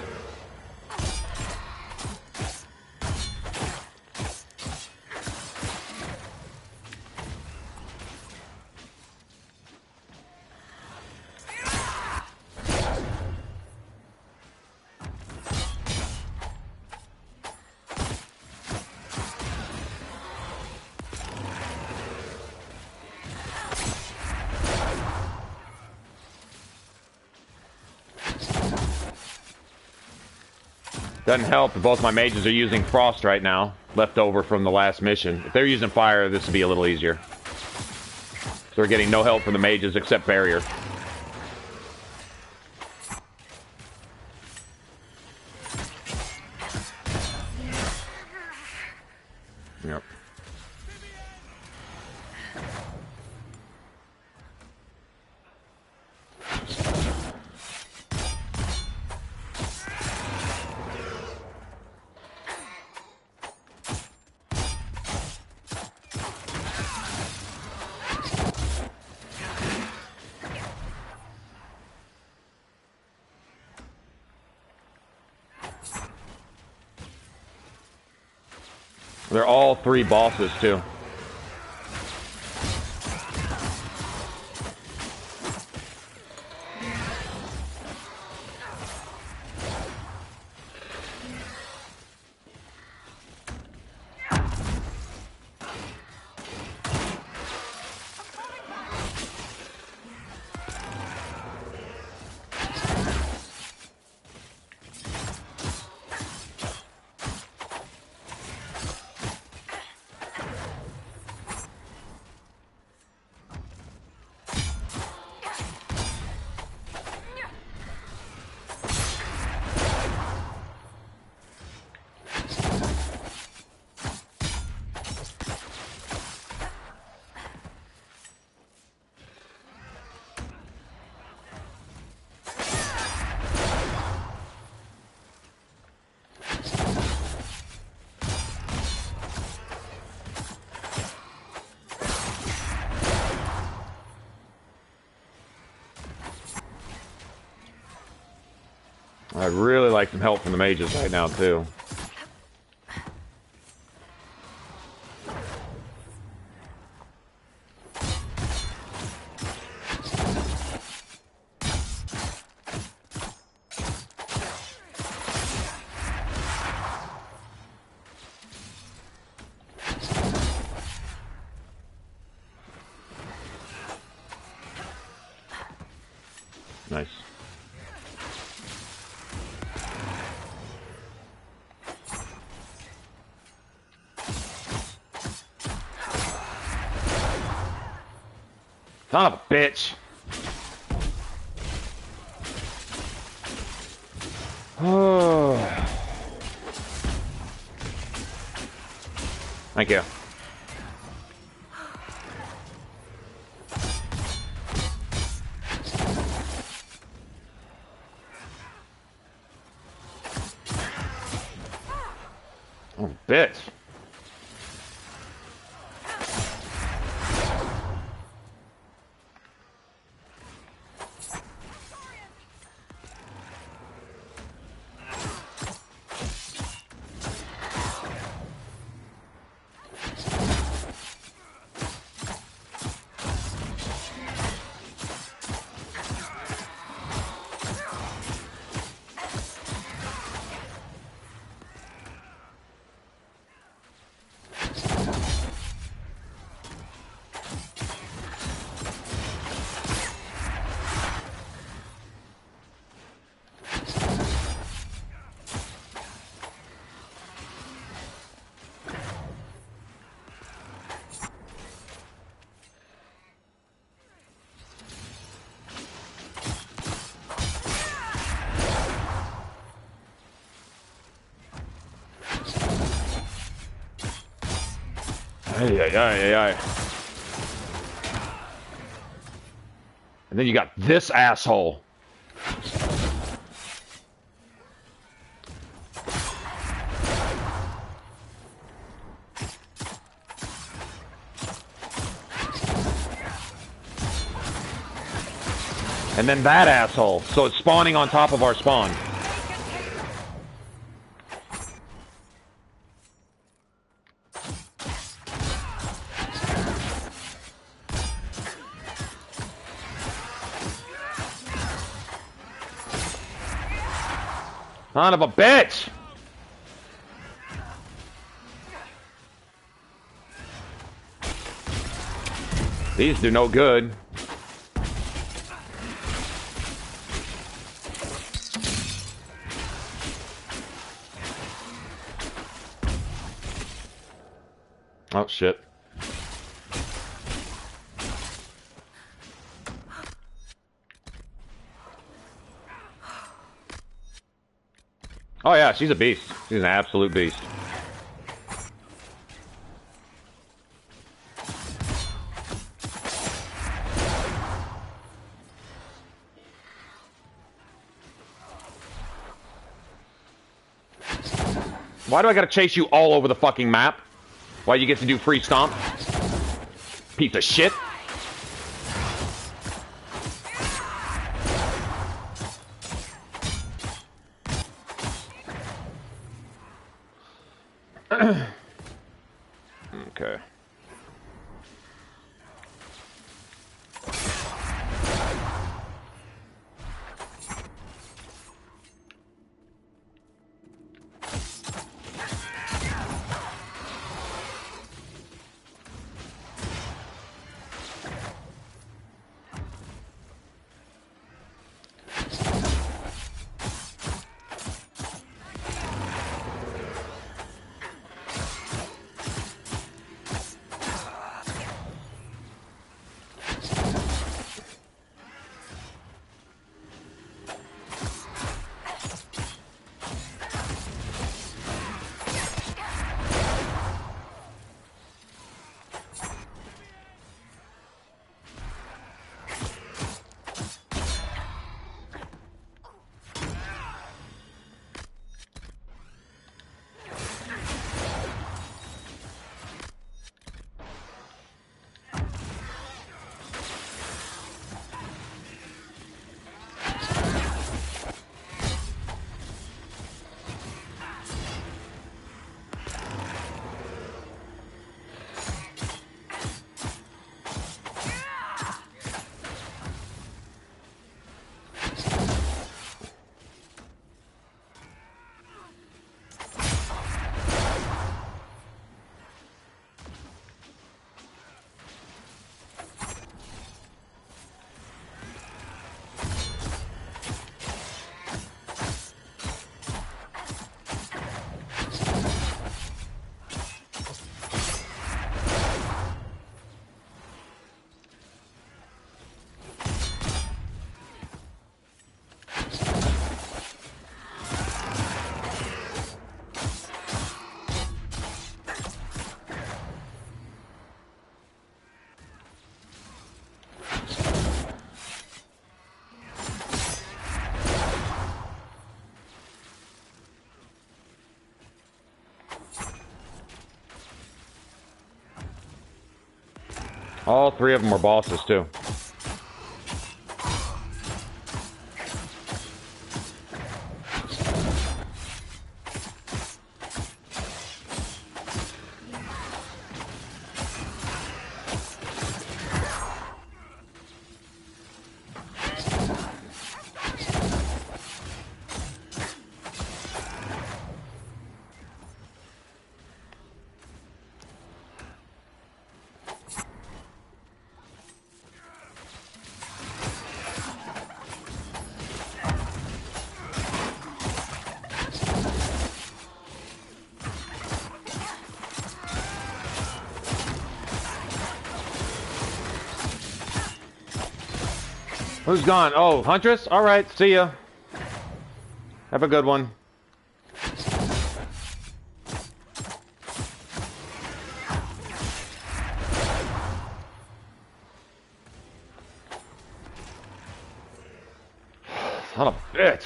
[SPEAKER 1] Doesn't help that both my mages are using frost right now, left over from the last mission. If they're using fire, this would be a little easier. So we're getting no help from the mages except barrier. Yep. They're all three bosses, too. I'd really like some help from the mages right now, too. Nice. Son of a bitch. Oh. Thank you. bitch. Ay. And then you got this asshole. And then that asshole. So it's spawning on top of our spawn. Son of a bitch! These do no good. Oh, shit. Oh, yeah, she's a beast. She's an absolute beast. Why do I gotta chase you all over the fucking map? Why you get to do free stomp? Piece of shit. Okay. All three of them were bosses, too. Who's gone? Oh, Huntress? Alright, see ya. Have a good one. Son of a bitch.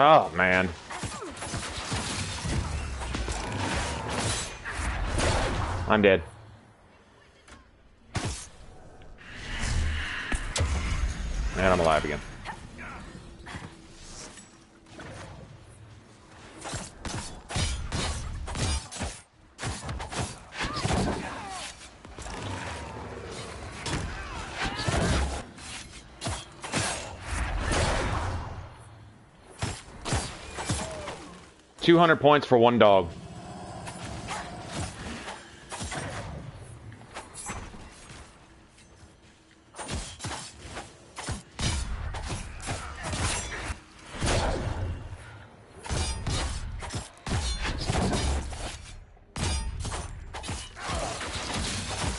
[SPEAKER 1] Oh, man. I'm dead. And I'm alive again. $200 points for one dog.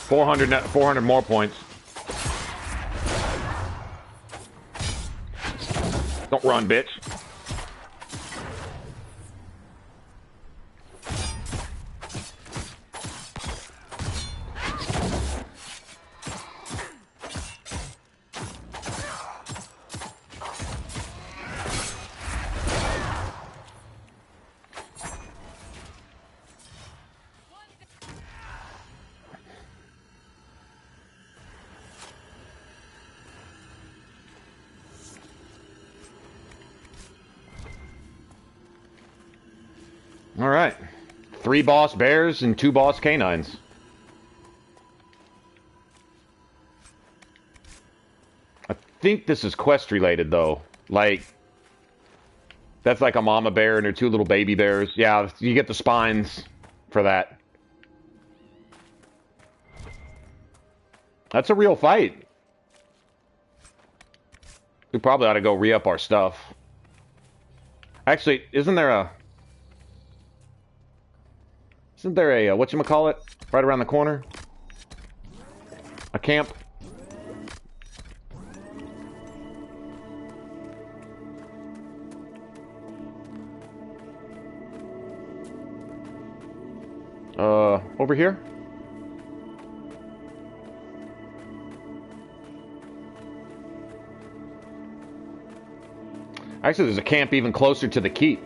[SPEAKER 1] $400 more points. Don't run, bitch. All right. 3 boss bears and 2 boss canines. I think this is quest related though. Like, that's like a mama bear and her 2 little baby bears. Yeah, you get the spines for that. That's a real fight. We probably ought to go re-up our stuff. Actually, isn't there a whatchamacallit right around the corner? A camp? Over here? Actually, there's a camp even closer to the keep.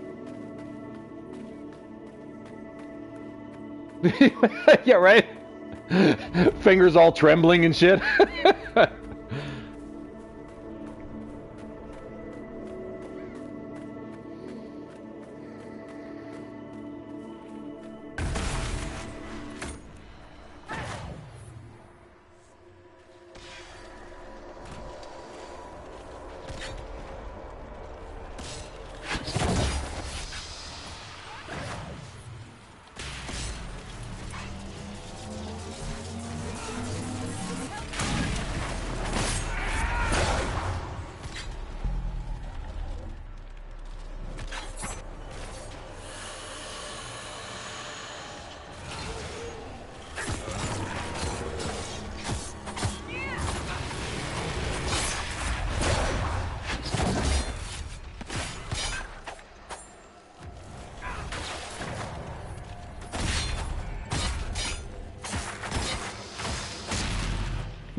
[SPEAKER 1] Yeah, right? Fingers all trembling and shit.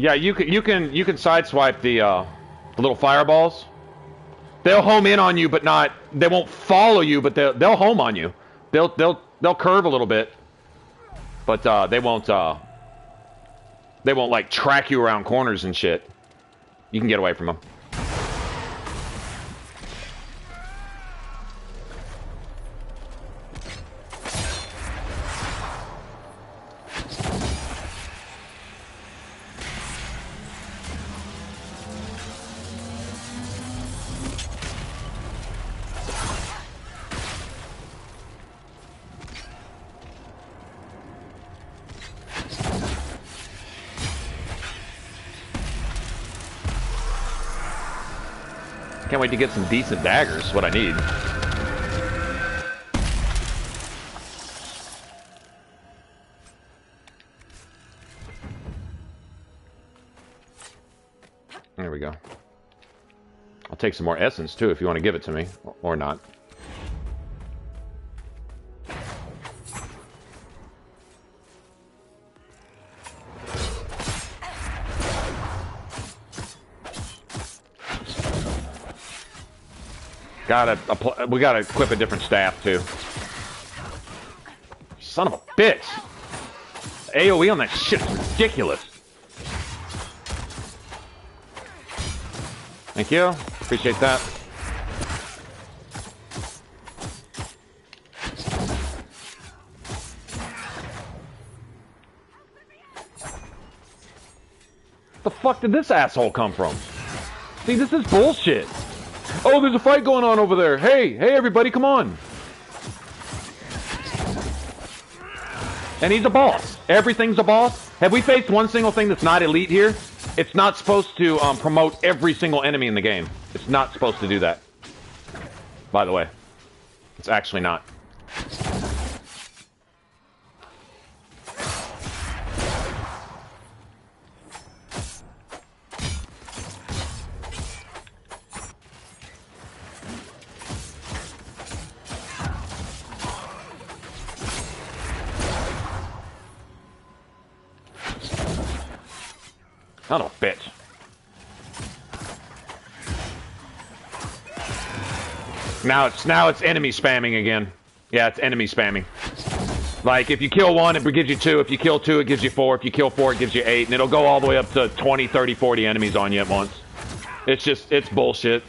[SPEAKER 1] Yeah, you can sideswipe the little fireballs. They'll home in on you, but not. They won't follow you, but they'll home on you. They'll curve a little bit, but they won't like track you around corners and shit. You can get away from them. Can't wait to get some decent daggers, what I need. There we go. I'll take some more essence too if you want to give it to me, or not. We gotta equip a different staff too. Son of a bitch! AoE on that shit is ridiculous. Thank you. Appreciate that. The fuck did this asshole come from? See, this is bullshit. Oh, there's a fight going on over there. Hey, everybody, come on. And he's a boss. Everything's a boss. Have we faced one single thing that's not elite here? It's not supposed to promote every single enemy in the game. It's not supposed to do that. By the way. It's actually not. Son of a bitch. Now it's enemy spamming again. Yeah, it's enemy spamming. Like, if you kill one, it gives you 2. If you kill 2, it gives you 4. If you kill 4, it gives you 8. And it'll go all the way up to 20, 30, 40 enemies on you at once. It's bullshit.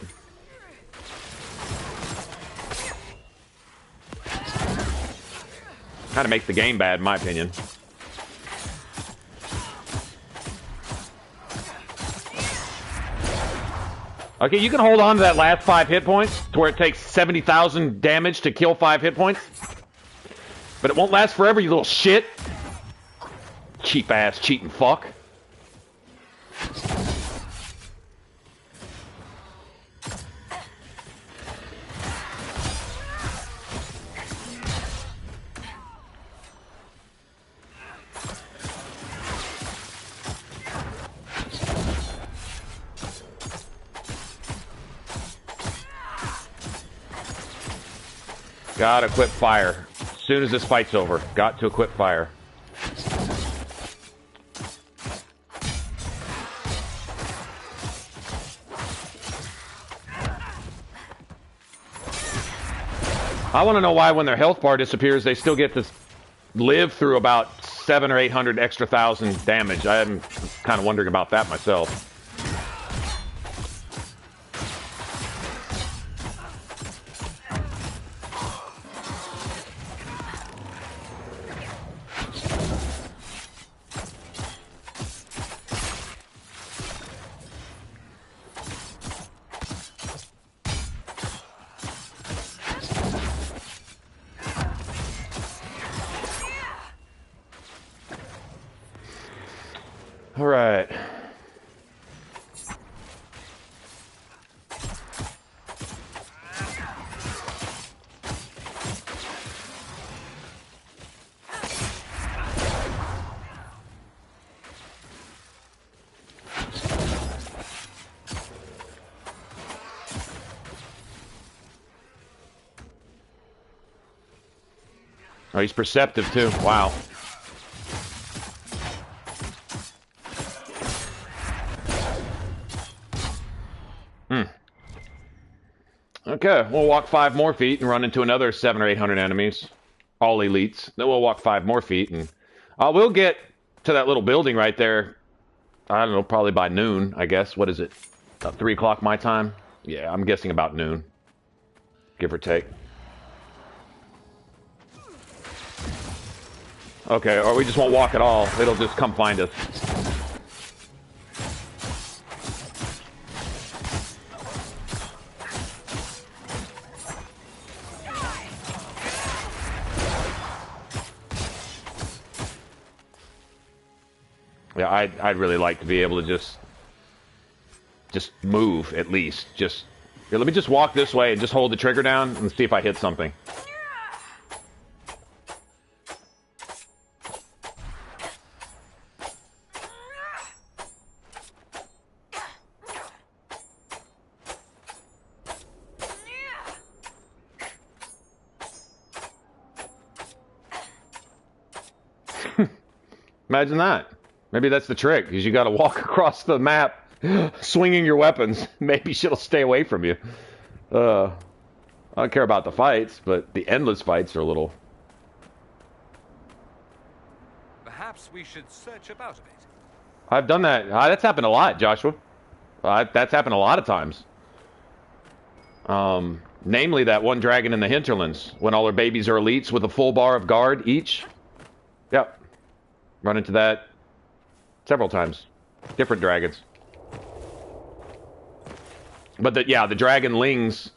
[SPEAKER 1] Kind of makes the game bad, in my opinion. Okay, you can hold on to that last 5 hit points to where it takes 70,000 damage to kill 5 hit points. But it won't last forever, you little shit. Cheap ass cheating fuck. Gotta equip fire. As soon as this fight's over, got to equip fire. I want to know why when their health bar disappears, they still get to live through about 700 or 800 extra thousand damage. I'm kind of wondering about that myself. All right. Oh, he's perceptive too. Wow. Okay, we'll walk 5 more feet and run into another 700 or 800 enemies. All elites. Then we'll walk 5 more feet and we'll get to that little building right there. I don't know, probably by noon, I guess. What is it? 3 o'clock my time? Yeah, I'm guessing about noon. Give or take. Okay, or we just won't walk at all. It'll just come find us. Yeah, I'd really like to be able to just move at least. Just here, let me just walk this way and just hold the trigger down and see if I hit something. Imagine that. Maybe that's the trick, is you got to walk across the map swinging your weapons. Maybe she'll stay away from you. I don't care about the fights, but the endless fights are a little...
[SPEAKER 5] Perhaps we should search about a bit.
[SPEAKER 1] I've done that. That's happened a lot, Joshua. That's happened a lot of times. Namely that one dragon in the hinterlands, when all her babies are elites with a full bar of guard each. Yep. Run into that several times. Different dragons. But the dragonlings,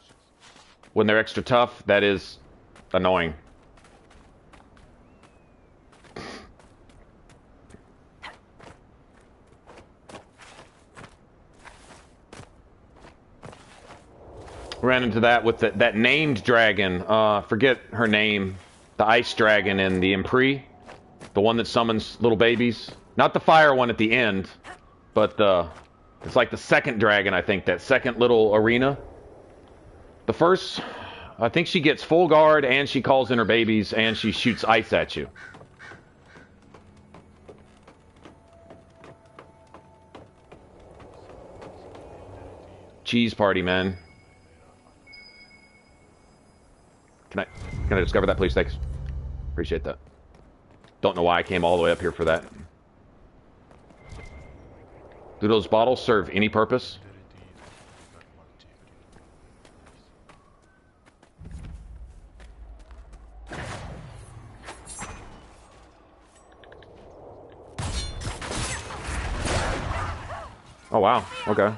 [SPEAKER 1] when they're extra tough, that is annoying. Ran into that with that named dragon. Forget her name. The ice dragon in the Impri. The one that summons little babies. Not the fire one at the end, but it's like the second dragon, I think. That second little arena. The first, I think she gets full guard and she calls in her babies and she shoots ice at you. Cheese party, man. Can I discover that, please? Thanks. Appreciate that. Don't know why I came all the way up here for that. Do those bottles serve any purpose? Oh, wow. Okay.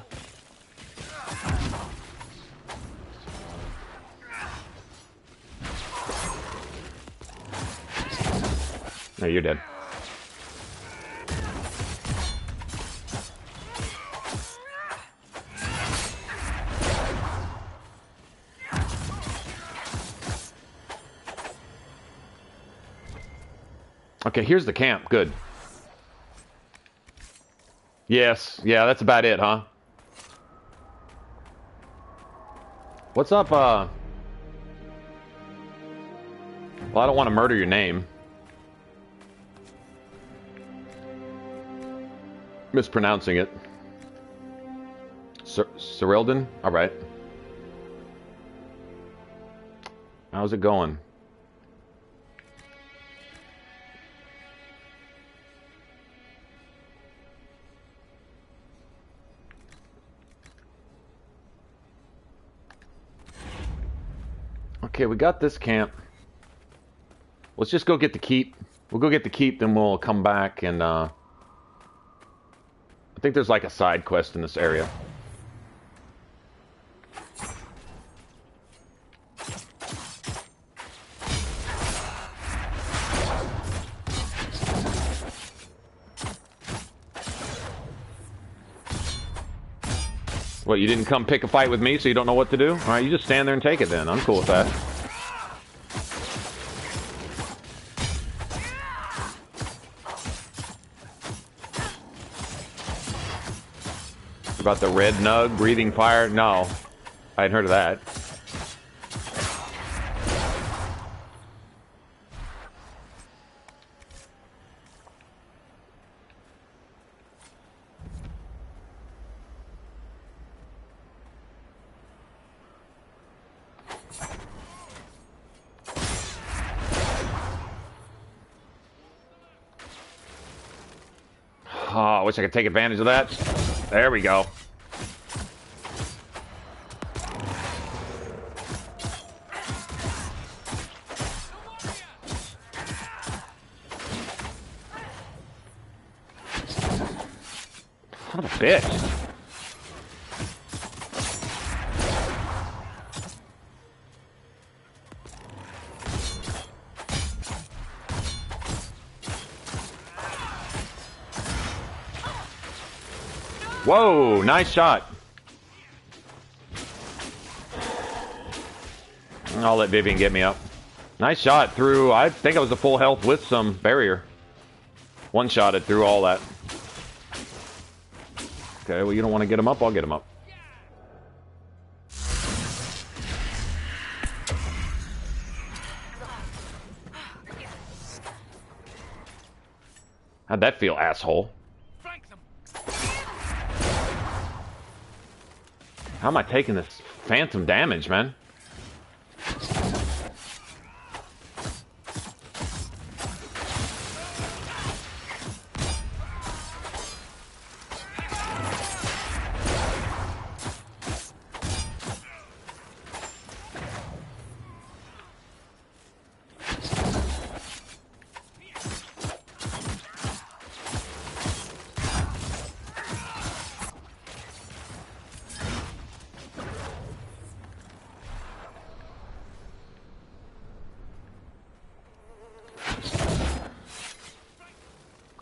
[SPEAKER 1] No, you're dead. Okay, here's the camp. Good. Yes. Yeah, that's about it, huh? What's up, Well, I don't want to murder your name. Mispronouncing it. Cyrildan? Alright. How's it going? Okay, we got this camp. Let's just go get the keep. We'll go get the keep, then we'll come back and, I think there's like a side quest in this area. What, you didn't come pick a fight with me, so you don't know what to do? Alright, you just stand there and take it then. I'm cool with that. About the red nug breathing fire? No. I hadn't heard of that. Oh, I wish I could take advantage of that. There we go. Son of a bitch. Whoa, nice shot. I'll let Vivian get me up. Nice shot through, I think I was a full health with some barrier. One shot it through all that. Okay, well you don't want to get him up, I'll get him up. How'd that feel, asshole? How am I taking this phantom damage, man?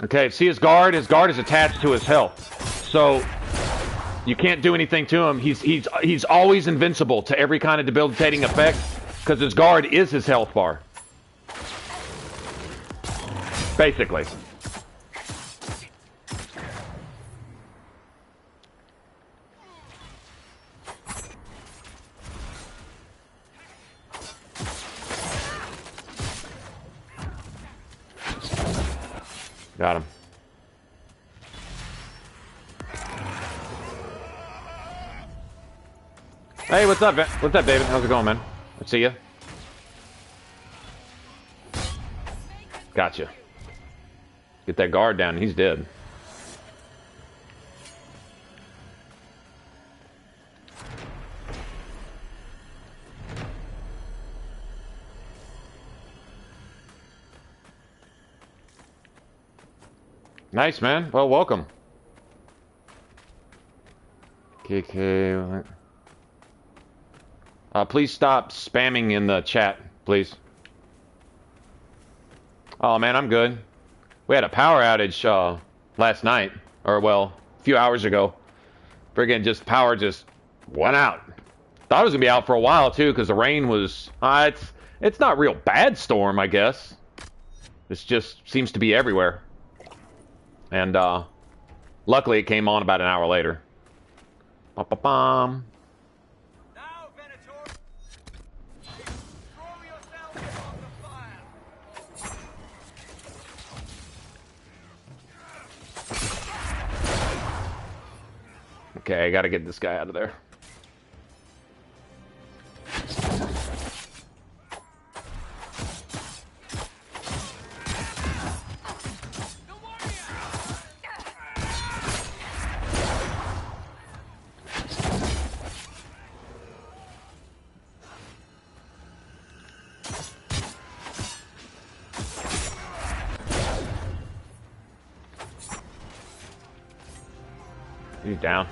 [SPEAKER 1] Okay, see his guard? His guard is attached to his health. So you can't do anything to him. He's always invincible to every kind of debilitating effect because his guard is his health bar. Basically. Got him. Hey, what's up, what's up, David? How's it going, man? I see ya. Gotcha. Get that guard down. He's dead. Nice, man. Well, welcome. KK. Please stop spamming in the chat, please. Oh, man, I'm good. We had a power outage last night, or, well, a few hours ago. Friggin' just power just went out. Thought it was going to be out for a while, too, because the rain was... it's not real bad storm, I guess. It just seems to be everywhere. And, luckily it came on about an hour later. Ba-ba-bum.
[SPEAKER 3] Now, Venator, throw yourself on the fire.
[SPEAKER 1] Okay, I gotta get this guy out of there. You down?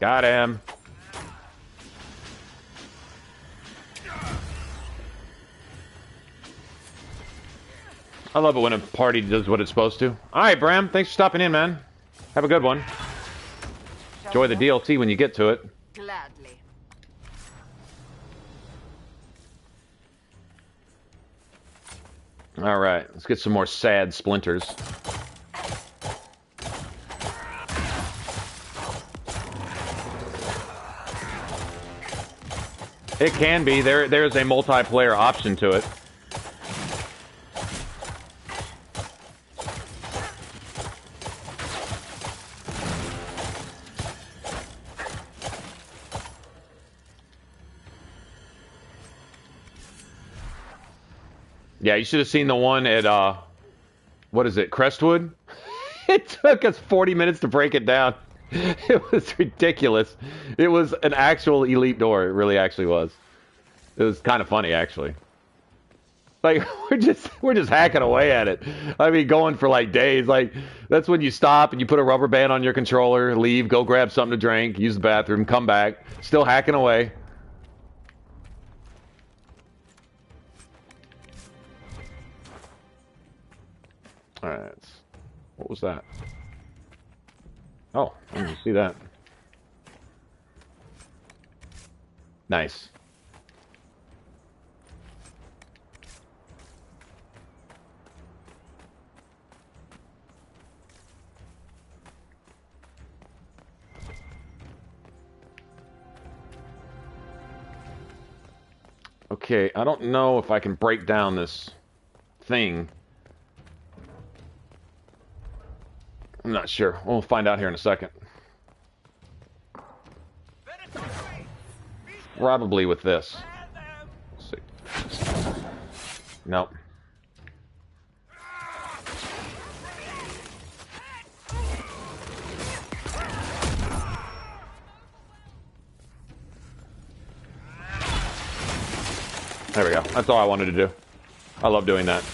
[SPEAKER 1] Got him. I love it when a party does what it's supposed to. Alright, Bram, thanks for stopping in, man. Have a good one. Enjoy the DLC when you get to it.
[SPEAKER 6] Gladly.
[SPEAKER 1] Alright, let's get some more sad splinters. It can be. There's a multiplayer option to it. Yeah, you should have seen the one at, what is it, Crestwood? It took us 40 minutes to break it down. It was ridiculous. It was an actual elite door. It really actually was. It was kind of funny, actually. Like, we're just hacking away at it. I mean, going for like days. Like, that's when you stop and you put a rubber band on your controller, leave, go grab something to drink, use the bathroom, come back, still hacking away. All right. What was that? Oh, I didn't see that. Nice. Okay, I don't know if I can break down this thing. I'm not sure. We'll find out here in a second. Probably with this. Let's see. Nope. There we go. That's all I wanted to do. I love doing that.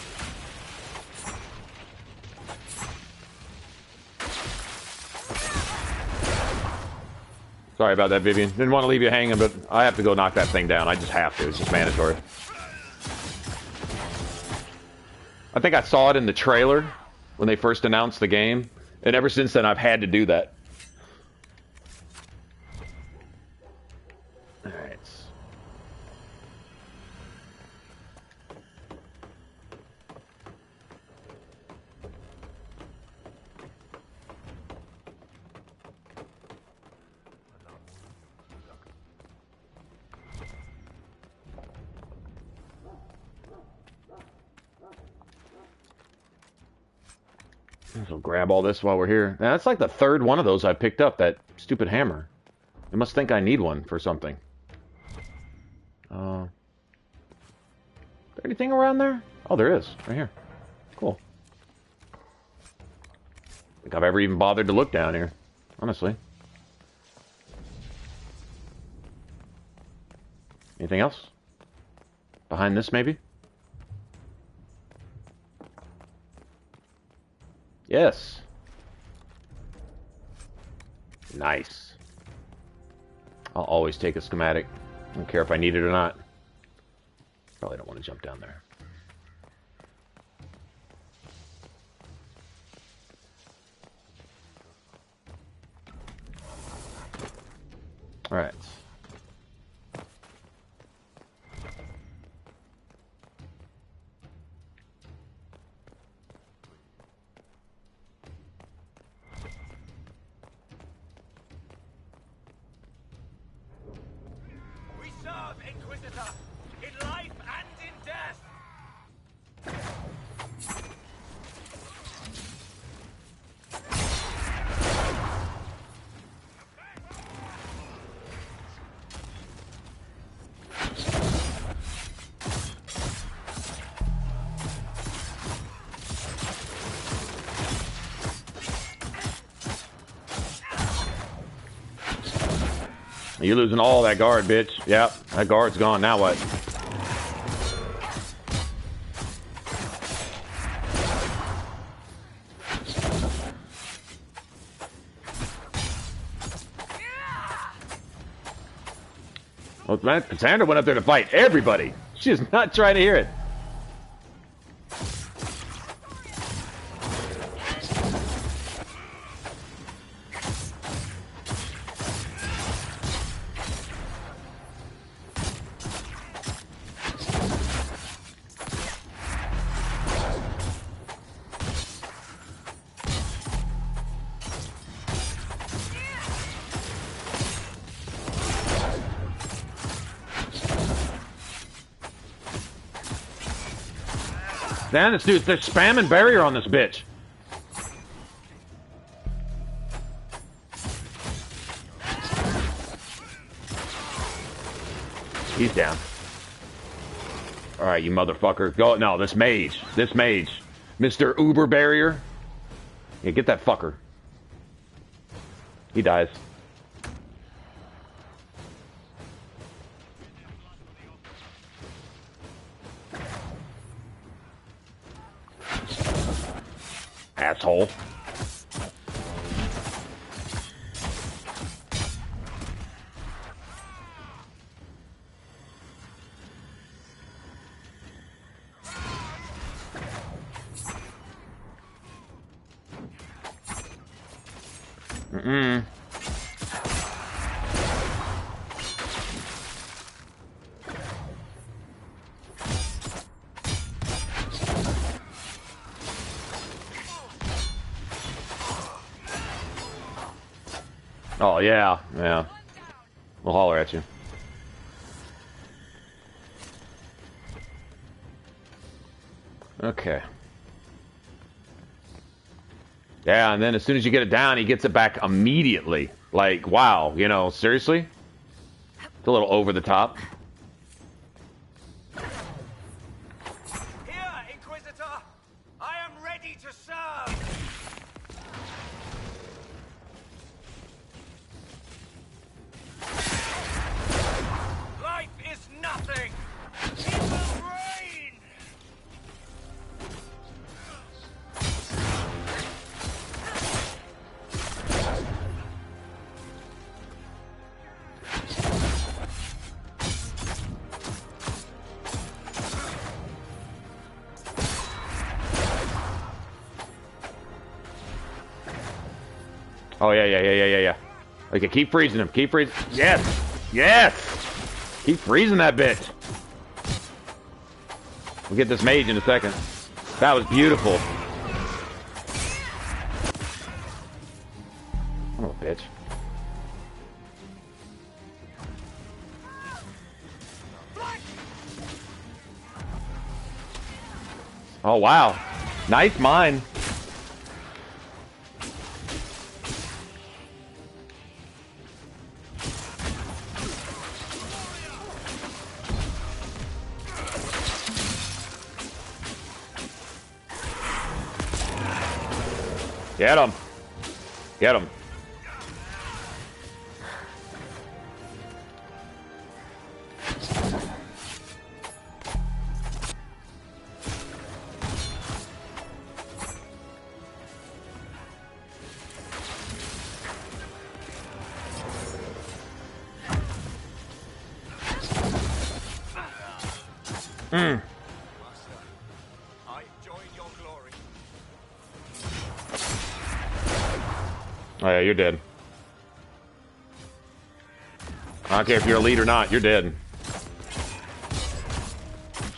[SPEAKER 1] Sorry about that, Vivian. Didn't want to leave you hanging, but I have to go knock that thing down. I just have to. It's just mandatory. I think I saw it in the trailer when they first announced the game, and ever since then I've had to do that. Alright. So grab all this while we're here. Now, that's like the third one of those I picked up, that stupid hammer. It must think I need one for something. Is there anything around there? Oh, there is. Right here. Cool. I think I've ever even bothered to look down here, honestly. Anything else? Behind this, maybe? Yes. Nice. I'll always take a schematic. I don't care if I need it or not. Probably don't want to jump down there. All right.
[SPEAKER 13] We serve, Inquisitor, in life and in death.
[SPEAKER 1] You're losing all that guard, bitch. Yep, that guard's gone. Now what? Well, man, Cassandra went up there to fight everybody. She's not trying to hear it. Man, this dude's, they're spamming barrier on this bitch. He's down. All right, you motherfucker. Go. No, this mage. This mage. Mr. Uber Barrier. Yeah, get that fucker. He dies. Asshole. Mm-mm. Oh, yeah, yeah. We'll holler at you. Okay. Yeah, and then as soon as you get it down, he gets it back immediately. Like, wow, you know, seriously? It's a little over the top.
[SPEAKER 13] Here, Inquisitor! I am ready to serve! Life is nothing! It will rain!
[SPEAKER 1] Oh, yeah. Okay, keep freezing him. Keep freezing. Yes! Yes! Keep freezing that bitch. We'll get this mage in a second. That was beautiful. Oh, bitch. Oh, wow. Nice mine. Get him. Get him. Mm.
[SPEAKER 13] I join your glory.
[SPEAKER 1] Oh, yeah, you're dead. I don't care if you're a lead or not, you're dead.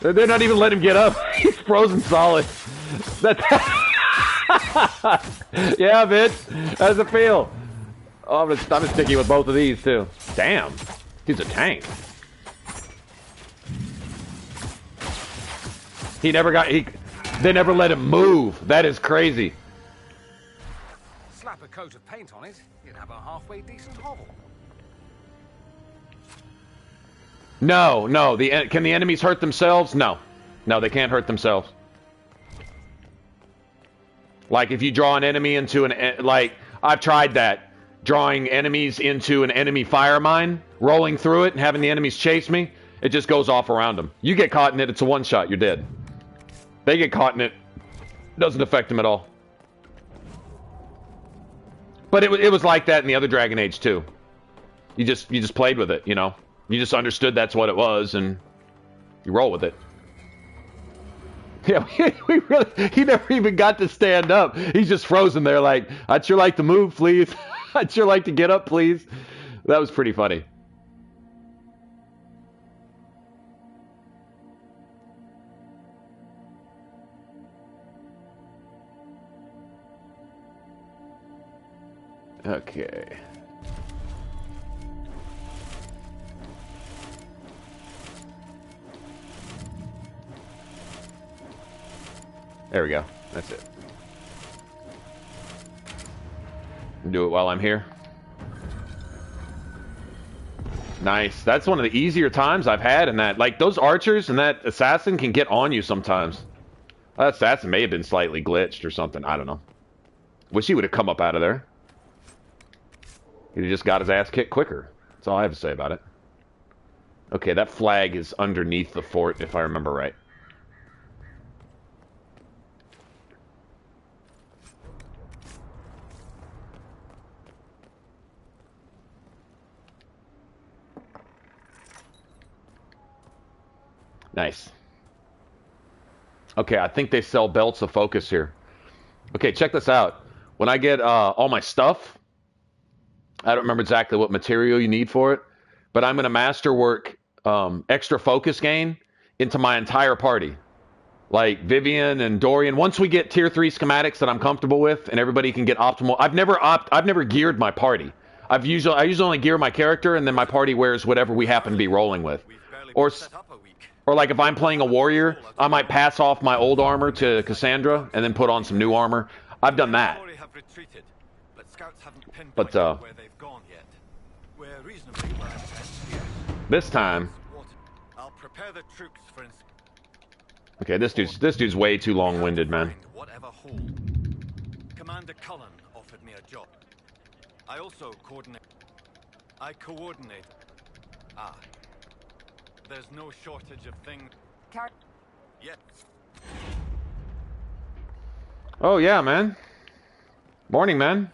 [SPEAKER 1] They're not even letting him get up. He's frozen solid. That's yeah, bitch. How does it feel? Oh, I'm gonna stick you with both of these too. Damn, he's a tank. He never got. They never let him move. That is crazy.
[SPEAKER 5] Slap a coat of paint on it, you'd have a halfway decent hovel.
[SPEAKER 1] No. Can the enemies hurt themselves? No, they can't hurt themselves. Like if you draw an enemy into like I've tried that, drawing enemies into an enemy fire mine, rolling through it and having the enemies chase me, it just goes off around them. You get caught in it, it's a one shot, you're dead. They get caught in it, doesn't affect them at all. But it was like that in the other Dragon Age too. You just played with it, you know. You just understood that's what it was, and you roll with it. Yeah, he never even got to stand up. He's just frozen there like, I'd sure like to move, please. I'd sure like to get up, please. That was pretty funny. Okay. There we go. That's it. Do it while I'm here. Nice. That's one of the easier times I've had in that. Like, those archers and that assassin can get on you sometimes. That assassin may have been slightly glitched or something. I don't know. Wish he would have come up out of there. He'd have just got his ass kicked quicker. That's all I have to say about it. Okay, that flag is underneath the fort, if I remember right. Nice. Okay, I think they sell belts of focus here. Okay, check this out. When I get all my stuff, I don't remember exactly what material you need for it, but I'm going to masterwork extra focus gain into my entire party. Like Vivian and Dorian. Once we get tier 3 schematics that I'm comfortable with and everybody can get optimal. I've never geared my party. I usually only gear my character and then my party wears whatever we happen to be rolling with. Or like if I'm playing a warrior, I might pass off my old armor to Cassandra and then put on some new armor. I've done that. But this time, okay, this dude's way too long-winded, man.
[SPEAKER 3] Commander Cullen offered me a job. I also coordinate. There's no shortage of things. Yes.
[SPEAKER 1] Oh yeah, man. Morning, man.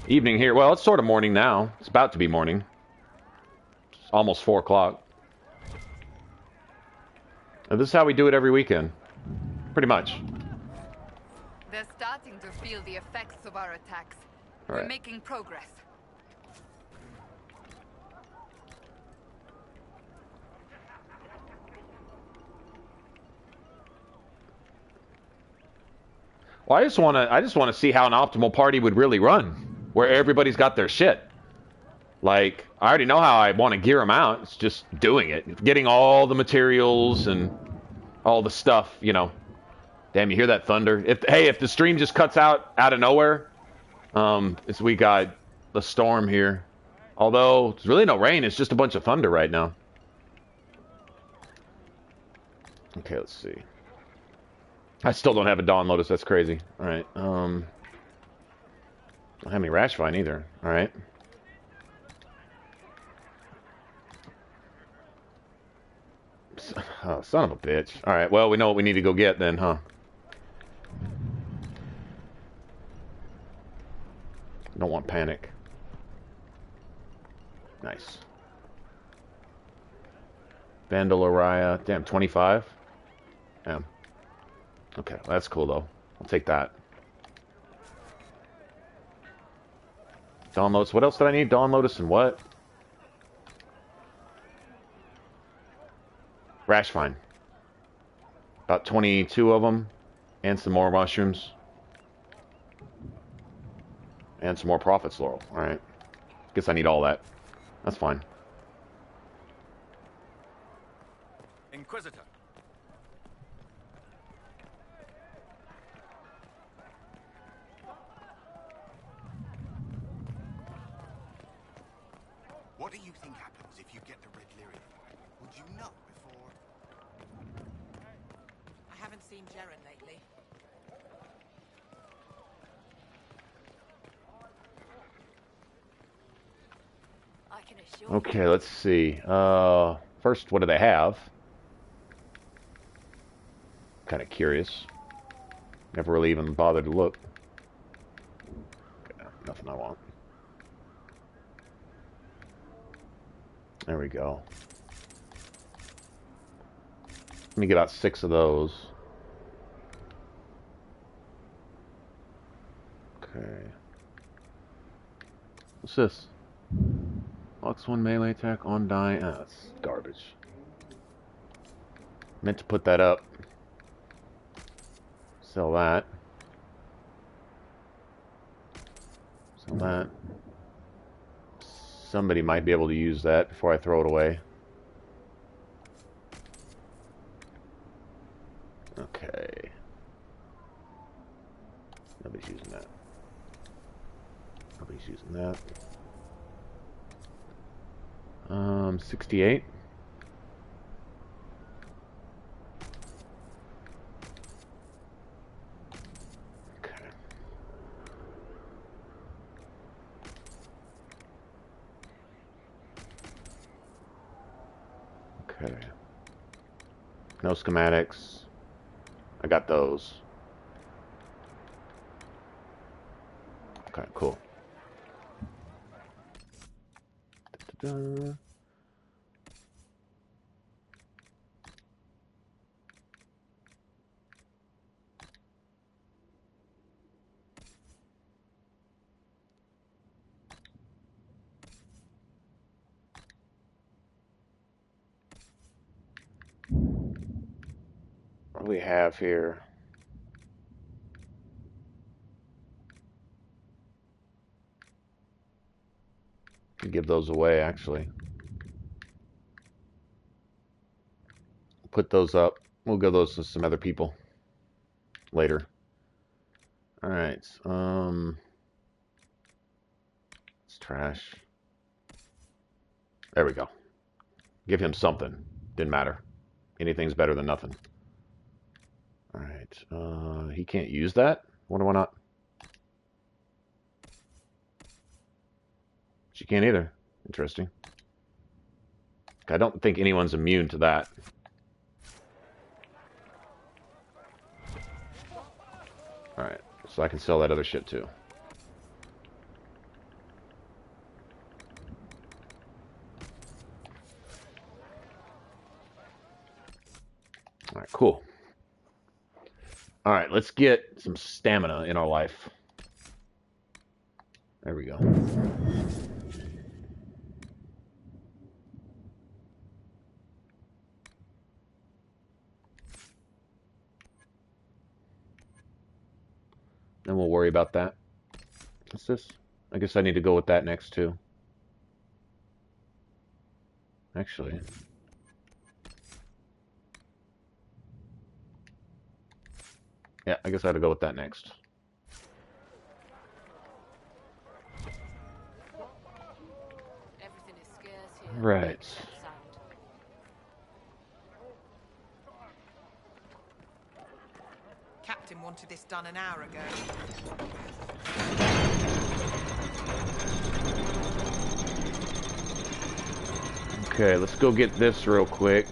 [SPEAKER 1] Evening here. Well, it's sort of morning now. It's about to be morning. It's almost 4 o'clock. And this is how we do it every weekend. Pretty much.
[SPEAKER 2] They're starting to feel the effects of our attacks.
[SPEAKER 1] All
[SPEAKER 2] We're
[SPEAKER 1] right.
[SPEAKER 2] making progress.
[SPEAKER 1] Well, I just want to see how an optimal party would really run, where everybody's got their shit. Like, I already know how I want to gear them out. It's just doing it, getting all the materials and all the stuff. You know, damn, you hear that thunder? If the stream just cuts out of nowhere, we got the storm here. Although there's really no rain, it's just a bunch of thunder right now. Okay, let's see. I still don't have a Dawn Lotus. That's crazy. All right. I don't have any Rash Vine either. All right. Oh, son of a bitch. All right. Well, we know what we need to go get then, huh? Don't want panic. Nice. Bandolariah. Damn, 25? Damn. Okay, well, that's cool, though. I'll take that. Dawn Lotus. What else did I need? Dawn Lotus and what? Rash Vine. About 22 of them. And some more mushrooms. And some more Prophet's Laurel. Alright. Guess I need all that. That's fine.
[SPEAKER 3] Inquisitor.
[SPEAKER 14] What do you think happens if you get the Red Lyrian? Would you know before?
[SPEAKER 6] I haven't seen Jaren lately.
[SPEAKER 4] I can assure
[SPEAKER 1] Okay, let's see. First, what do they have? Kind of curious. Never really even bothered to look. Okay, nothing I want. There we go. Let me get out 6 of those. Okay. What's this? Lux 1 melee attack on die. Ah, that's garbage. Meant to put that up. Sell that. Sell that. Somebody might be able to use that before I throw it away. Okay. Nobody's using that. Nobody's using that. 68. Okay. No schematics. I got those. Okay, cool. Da-da-da. What do we have here? Could give those away, actually. Put those up. We'll give those to some other people later. All right. It's trash. There we go. Give him something. Didn't matter. Anything's better than nothing. All right. He can't use that. Wonder why not? She can't either. Interesting. I don't think anyone's immune to that. Alright, so I can sell that other shit too. Alright, cool. Alright, let's get some stamina in our life. There we go. Then we'll worry about that. What's this? I guess I need to go with that next too. Actually. Yeah, I guess I had to go with that next.
[SPEAKER 7] Everything is scarce here.
[SPEAKER 1] Right.
[SPEAKER 15] Captain wanted this done an hour ago.
[SPEAKER 1] Okay, let's go get this real quick.